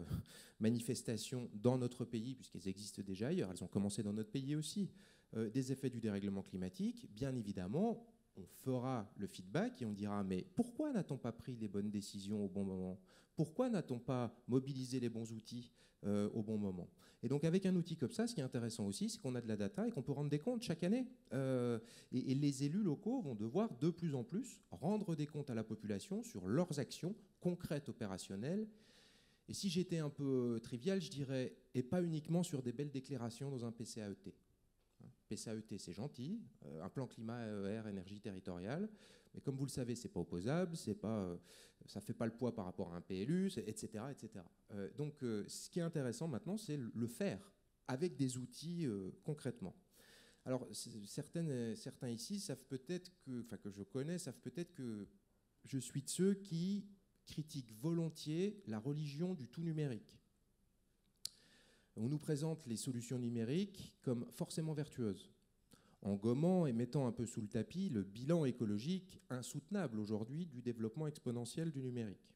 manifestations dans notre pays, puisqu'elles existent déjà ailleurs, elles ont commencé dans notre pays aussi, des effets du dérèglement climatique, bien évidemment, on fera le feedback et on dira mais pourquoi n'a-t-on pas pris les bonnes décisions au bon moment? Pourquoi n'a-t-on pas mobilisé les bons outils au bon moment? Et donc avec un outil comme ça, ce qui est intéressant aussi, c'est qu'on a de la data et qu'on peut rendre des comptes chaque année. Et les élus locaux vont devoir de plus en plus rendre des comptes à la population sur leurs actions concrètes, opérationnelles. Et si j'étais un peu trivial, je dirais, et pas uniquement sur des belles déclarations dans un PCAET. PCAET, c'est gentil, un plan climat, air, énergie territoriale, mais comme vous le savez, c'est pas opposable, ça fait pas le poids par rapport à un PLU, etc. etc. Donc, ce qui est intéressant maintenant, c'est le faire avec des outils concrètement. Alors, certains ici savent peut-être que je connais, savent peut-être que je suis de ceux qui critiquent volontiers la religion du tout numérique. On nous présente les solutions numériques comme forcément vertueuses, en gommant et mettant un peu sous le tapis le bilan écologique insoutenable aujourd'hui du développement exponentiel du numérique.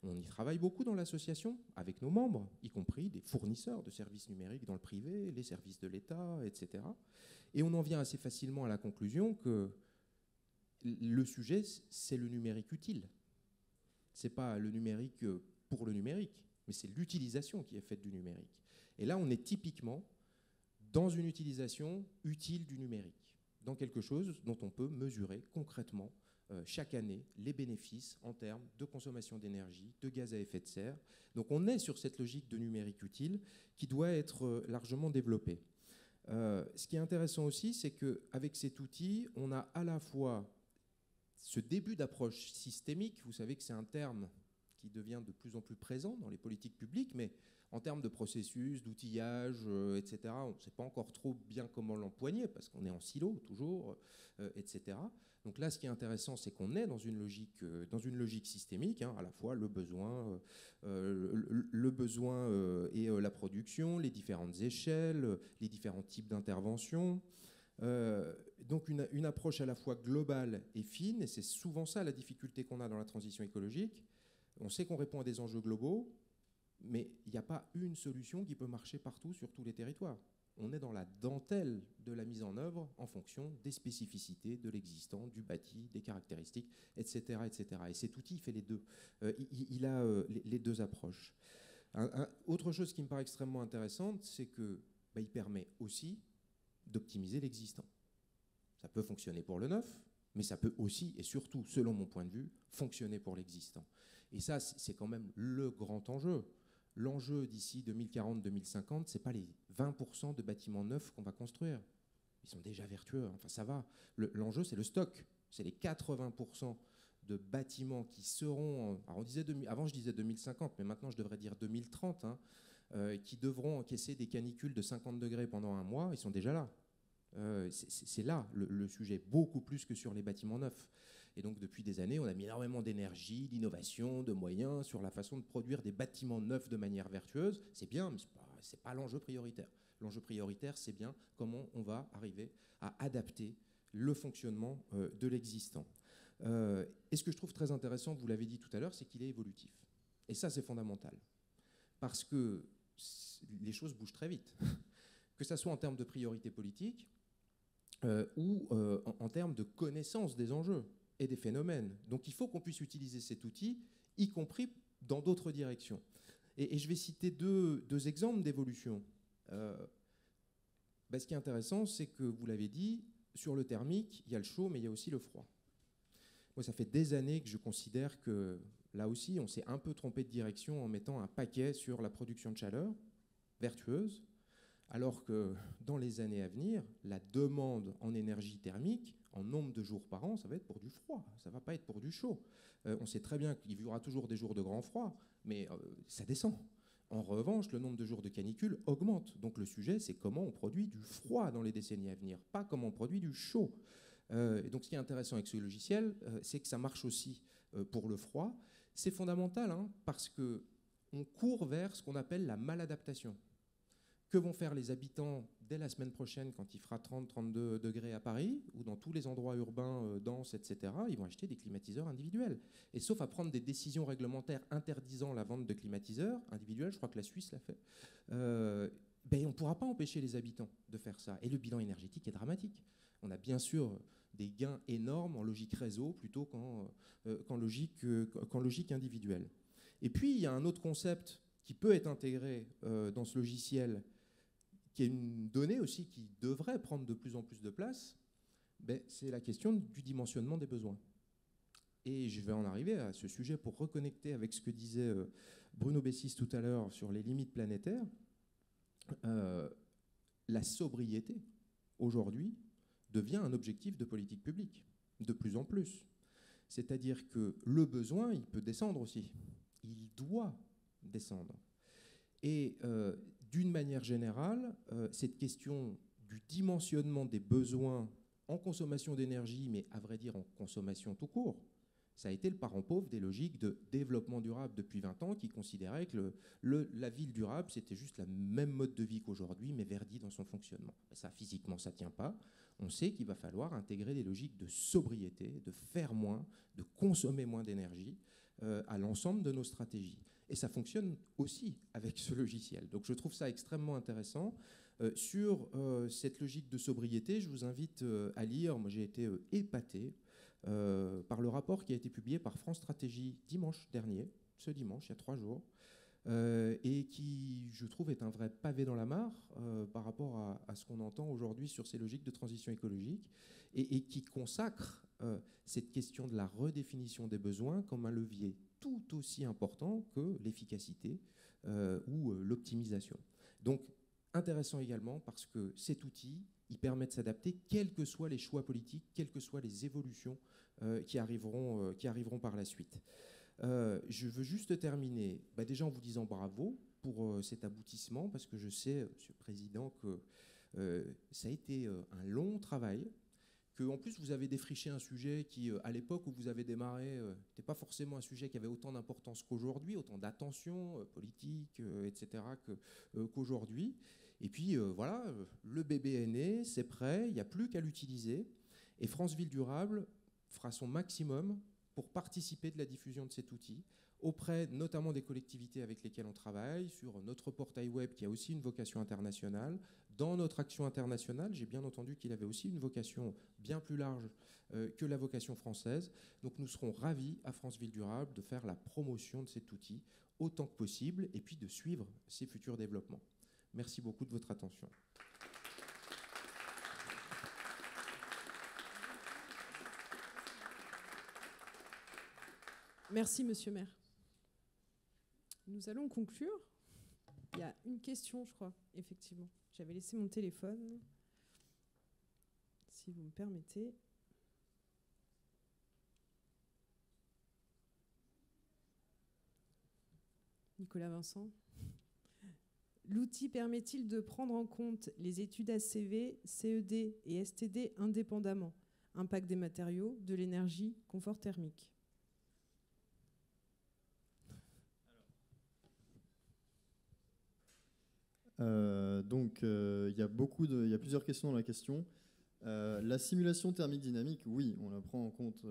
On y travaille beaucoup dans l'association, avec nos membres, y compris des fournisseurs de services numériques dans le privé, les services de l'État, etc. Et on en vient assez facilement à la conclusion que le sujet, c'est le numérique utile. Ce n'est pas le numérique pour le numérique, mais c'est l'utilisation qui est faite du numérique. Et là, on est typiquement dans une utilisation utile du numérique, dans quelque chose dont on peut mesurer concrètement chaque année les bénéfices en termes de consommation d'énergie, de gaz à effet de serre. Donc on est sur cette logique de numérique utile qui doit être largement développée. Ce qui est intéressant aussi, c'est qu'avec cet outil, on a à la fois ce début d'approche systémique. Vous savez que c'est un terme qui devient de plus en plus présent dans les politiques publiques, mais en termes de processus, d'outillage, etc., on ne sait pas encore trop bien comment l'empoigner, parce qu'on est en silo toujours, etc. Donc là, ce qui est intéressant, c'est qu'on est dans une logique systémique, hein, à la fois le besoin et la production, les différentes échelles, les différents types d'interventions. Donc une approche à la fois globale et fine, et c'est souvent ça la difficulté qu'on a dans la transition écologique. On sait qu'on répond à des enjeux globaux, mais il n'y a pas une solution qui peut marcher partout sur tous les territoires. On est dans la dentelle de la mise en œuvre en fonction des spécificités de l'existant, du bâti, des caractéristiques, etc. etc. Et cet outil, il fait les deux. Il a les deux approches. Autre chose qui me paraît extrêmement intéressante, c'est qu'il permet aussi d'optimiser l'existant. Ça peut fonctionner pour le neuf, mais ça peut aussi, et surtout, selon mon point de vue, fonctionner pour l'existant. Et ça, c'est quand même le grand enjeu. L'enjeu d'ici 2040-2050, ce n'est pas les 20% de bâtiments neufs qu'on va construire. Ils sont déjà vertueux, enfin ça va. L'enjeu, c'est le stock. C'est les 80% de bâtiments qui seront... Alors avant, je disais 2050, mais maintenant, je devrais dire 2030, hein, qui devront encaisser des canicules de 50 degrés pendant un mois. Ils sont déjà là. C'est là le sujet, beaucoup plus que sur les bâtiments neufs. Et donc, depuis des années, on a mis énormément d'énergie, d'innovation, de moyens sur la façon de produire des bâtiments neufs de manière vertueuse. C'est bien, mais ce n'est pas l'enjeu prioritaire. L'enjeu prioritaire, c'est bien comment on va arriver à adapter le fonctionnement de l'existant. Et ce que je trouve très intéressant, vous l'avez dit tout à l'heure, c'est qu'il est évolutif. Et ça, c'est fondamental. Parce que les choses bougent très vite. Que ça soit en termes de priorité politique ou en termes de connaissance des enjeux et des phénomènes. Donc il faut qu'on puisse utiliser cet outil, y compris dans d'autres directions. Et je vais citer deux exemples d'évolution. Ce qui est intéressant, c'est que, vous l'avez dit, sur le thermique, il y a le chaud, mais il y a aussi le froid. Moi, ça fait des années que je considère que, là aussi, on s'est un peu trompé de direction en mettant un paquet sur la production de chaleur vertueuse, alors que dans les années à venir, la demande en énergie thermique, en nombre de jours par an, ça va être pour du froid, ça ne va pas être pour du chaud. On sait très bien qu'il y aura toujours des jours de grand froid, mais ça descend. En revanche, le nombre de jours de canicule augmente. Donc le sujet, c'est comment on produit du froid dans les décennies à venir, pas comment on produit du chaud. Et donc ce qui est intéressant avec ce logiciel, c'est que ça marche aussi pour le froid. C'est fondamental, hein, parce qu'on court vers ce qu'on appelle la maladaptation. Que vont faire les habitants dès la semaine prochaine quand il fera 30-32 degrés à Paris ou dans tous les endroits urbains denses, etc. Ils vont acheter des climatiseurs individuels. Et sauf à prendre des décisions réglementaires interdisant la vente de climatiseurs individuels, je crois que la Suisse l'a fait, on ne pourra pas empêcher les habitants de faire ça. Et le bilan énergétique est dramatique. On a bien sûr des gains énormes en logique réseau plutôt qu'en logique individuelle. Et puis, il y a un autre concept qui peut être intégré dans ce logiciel, qui est une donnée aussi qui devrait prendre de plus en plus de place, c'est la question du dimensionnement des besoins. Et je vais en arriver à ce sujet pour reconnecter avec ce que disait Bruno Bessis tout à l'heure sur les limites planétaires. La sobriété, aujourd'hui, devient un objectif de politique publique, de plus en plus. C'est-à-dire que le besoin, il peut descendre aussi. Il doit descendre. Et d'une manière générale, cette question du dimensionnement des besoins en consommation d'énergie, mais à vrai dire en consommation tout court, ça a été le parent pauvre des logiques de développement durable depuis 20 ans qui considéraient que la ville durable, c'était juste le même mode de vie qu'aujourd'hui, mais verdi dans son fonctionnement. Et ça, physiquement, ça ne tient pas. On sait qu'il va falloir intégrer des logiques de sobriété, de faire moins, de consommer moins d'énergie à l'ensemble de nos stratégies. Et ça fonctionne aussi avec ce logiciel. Donc je trouve ça extrêmement intéressant. Sur cette logique de sobriété, je vous invite à lire, moi j'ai été épaté par le rapport qui a été publié par France Stratégie dimanche dernier, ce dimanche, il y a 3 jours, et qui, je trouve, est un vrai pavé dans la mare par rapport à ce qu'on entend aujourd'hui sur ces logiques de transition écologique, et qui consacre cette question de la redéfinition des besoins comme un levier tout aussi important que l'efficacité ou l'optimisation. Donc, intéressant également parce que cet outil, il permet de s'adapter quels que soient les choix politiques, quelles que soient les évolutions qui arriveront par la suite. Je veux juste terminer déjà en vous disant bravo pour cet aboutissement, parce que je sais, Monsieur le Président, que ça a été un long travail, qu'en plus vous avez défriché un sujet qui, à l'époque où vous avez démarré, n'était pas forcément un sujet qui avait autant d'importance qu'aujourd'hui, autant d'attention politique, etc., qu'aujourd'hui. Et puis voilà, le bébé est né, c'est prêt, il n'y a plus qu'à l'utiliser. Et France Ville Durable fera son maximum pour participer de la diffusion de cet outil auprès notamment des collectivités avec lesquelles on travaille, sur notre portail web qui a aussi une vocation internationale. Dans notre action internationale, j'ai bien entendu qu'il avait aussi une vocation bien plus large que la vocation française. Donc nous serons ravis à France Ville Durable de faire la promotion de cet outil autant que possible et puis de suivre ses futurs développements. Merci beaucoup de votre attention. Merci, Monsieur le maire. Nous allons conclure. Il y a une question, je crois, effectivement. J'avais laissé mon téléphone. Si vous me permettez. Nicolas Vincent. L'outil permet-il de prendre en compte les études ACV, CED et STD indépendamment? Impact des matériaux, de l'énergie, confort thermique. Il y a plusieurs questions dans la question. La simulation thermique dynamique, oui, on la prend en compte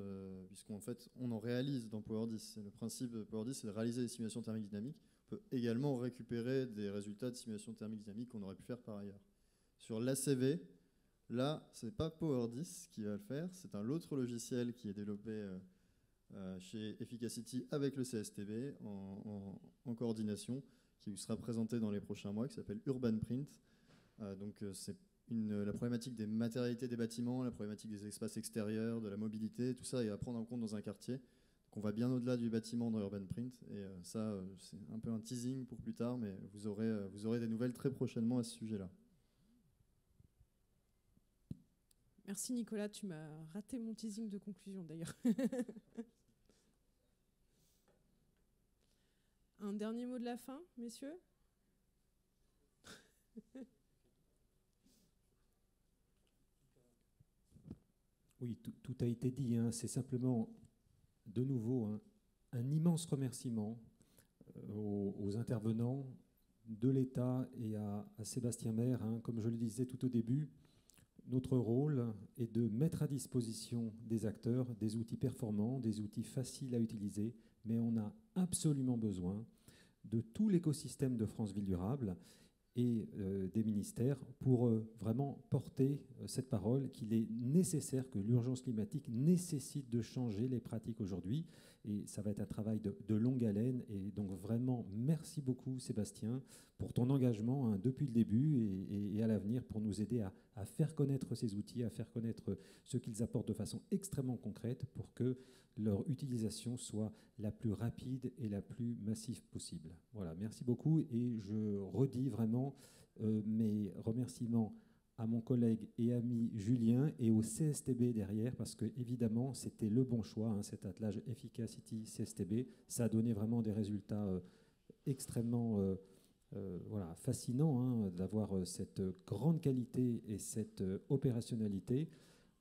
puisqu'en fait, on en réalise dans Power10. Le principe de Power10, c'est de réaliser des simulations thermiques dynamiques. On peut également récupérer des résultats de simulation thermique dynamique qu'on aurait pu faire par ailleurs. Sur l'ACV, là, ce n'est pas Power10 qui va le faire, c'est un autre logiciel qui est développé chez Efficacity avec le CSTB en coordination, qui vous sera présenté dans les prochains mois, qui s'appelle Urban Print. C'est la problématique des matérialités des bâtiments, la problématique des espaces extérieurs, de la mobilité, tout ça est à prendre en compte dans un quartier. Donc on va bien au-delà du bâtiment dans Urban Print, et ça, c'est un peu un teasing pour plus tard, mais vous aurez des nouvelles très prochainement à ce sujet-là. Merci Nicolas, tu m'as raté mon teasing de conclusion d'ailleurs. Un dernier mot de la fin, messieurs? Oui, tout a été dit. C'est simplement, de nouveau, un immense remerciement aux intervenants de l'État et à Sébastien Maire. Comme je le disais tout au début, notre rôle est de mettre à disposition des acteurs des outils performants, des outils faciles à utiliser, mais on a absolument besoin de tout l'écosystème de France Ville Durable. et des ministères pour vraiment porter cette parole qu'il est nécessaire, que l'urgence climatique nécessite de changer les pratiques aujourd'hui. Et ça va être un travail de longue haleine. Et donc vraiment, merci beaucoup Sébastien pour ton engagement depuis le début et à l'avenir pour nous aider à faire connaître ces outils, à faire connaître ce qu'ils apportent de façon extrêmement concrète pour que leur utilisation soit la plus rapide et la plus massive possible. Voilà, merci beaucoup et je redis vraiment mes remerciements à mon collègue et ami Julien et au CSTB derrière parce que évidemment c'était le bon choix, hein, cet attelage Efficacity CSTB, ça a donné vraiment des résultats extrêmement voilà, fascinants hein, d'avoir cette grande qualité et cette opérationnalité.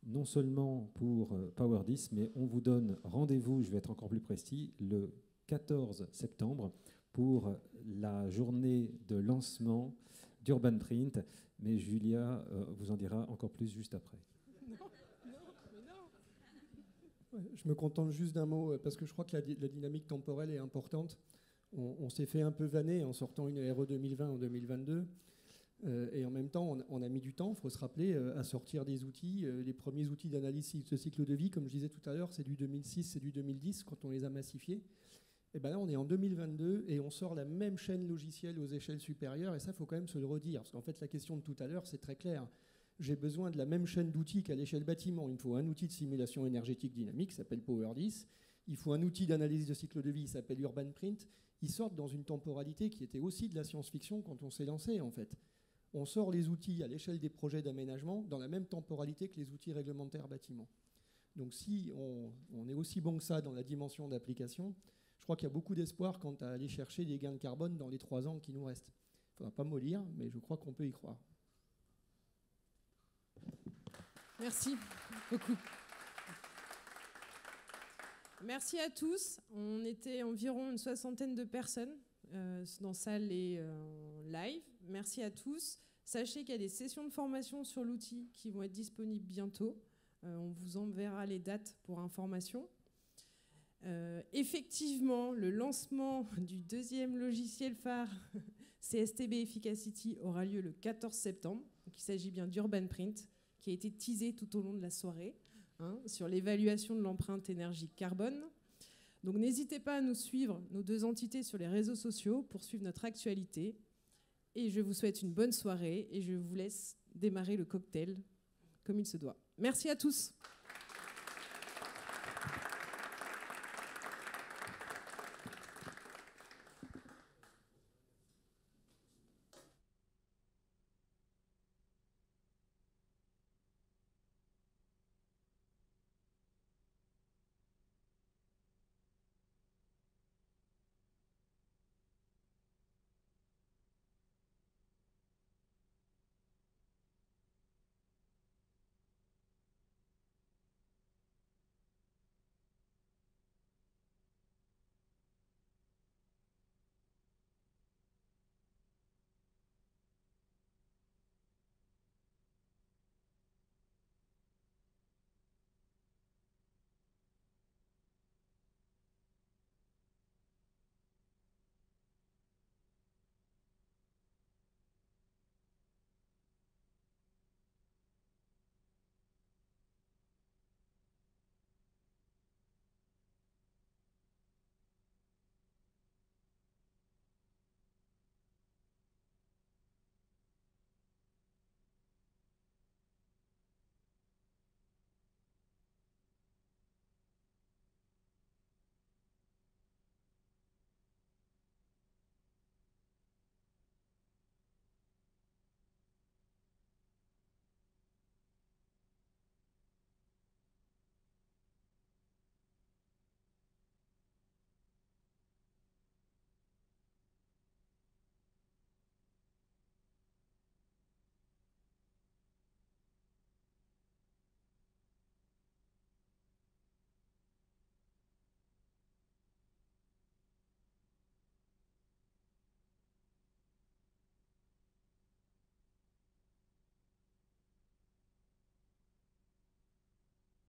Non seulement pour Power10, mais on vous donne rendez-vous, je vais être encore plus précis, le 14 septembre pour la journée de lancement d'Urban Print. Mais Julia vous en dira encore plus juste après. Je me contente juste d'un mot, parce que je crois que la dynamique temporelle est importante. On s'est fait un peu vanner en sortant une RE 2020 en 2022. Et en même temps, on a mis du temps, il faut se rappeler, à sortir des outils. Les premiers outils d'analyse de cycle de vie, comme je disais tout à l'heure, c'est du 2006, c'est du 2010, quand on les a massifiés. Et bien là, on est en 2022 et on sort la même chaîne logicielle aux échelles supérieures. Et ça, il faut quand même se le redire. Parce qu'en fait, la question de tout à l'heure, c'est très clair. J'ai besoin de la même chaîne d'outils qu'à l'échelle bâtiment. Il me faut un outil de simulation énergétique dynamique, qui s'appelle Power10. Il faut un outil d'analyse de cycle de vie, qui s'appelle Urban Print. Ils sortent dans une temporalité qui était aussi de la science-fiction quand on s'est lancé, en fait. On sort les outils à l'échelle des projets d'aménagement dans la même temporalité que les outils réglementaires bâtiments. Donc si on est aussi bon que ça dans la dimension d'application, je crois qu'il y a beaucoup d'espoir quant à aller chercher des gains de carbone dans les 3 ans qui nous restent. Il ne faudra pas mollir, mais je crois qu'on peut y croire. Merci beaucoup. Merci à tous. On était environ une 60aine de personnes dans salle et en live. Merci à tous. Sachez qu'il y a des sessions de formation sur l'outil qui vont être disponibles bientôt. On vous enverra les dates pour information. Effectivement, le lancement du 2e logiciel phare CSTB Efficacity aura lieu le 14 septembre. Donc, il s'agit bien d'Urban Print, qui a été teasé tout au long de la soirée sur l'évaluation de l'empreinte énergique carbone. Donc n'hésitez pas à nous suivre, nos 2 entités, sur les réseaux sociaux pour suivre notre actualité. Et je vous souhaite une bonne soirée et je vous laisse démarrer le cocktail comme il se doit. Merci à tous.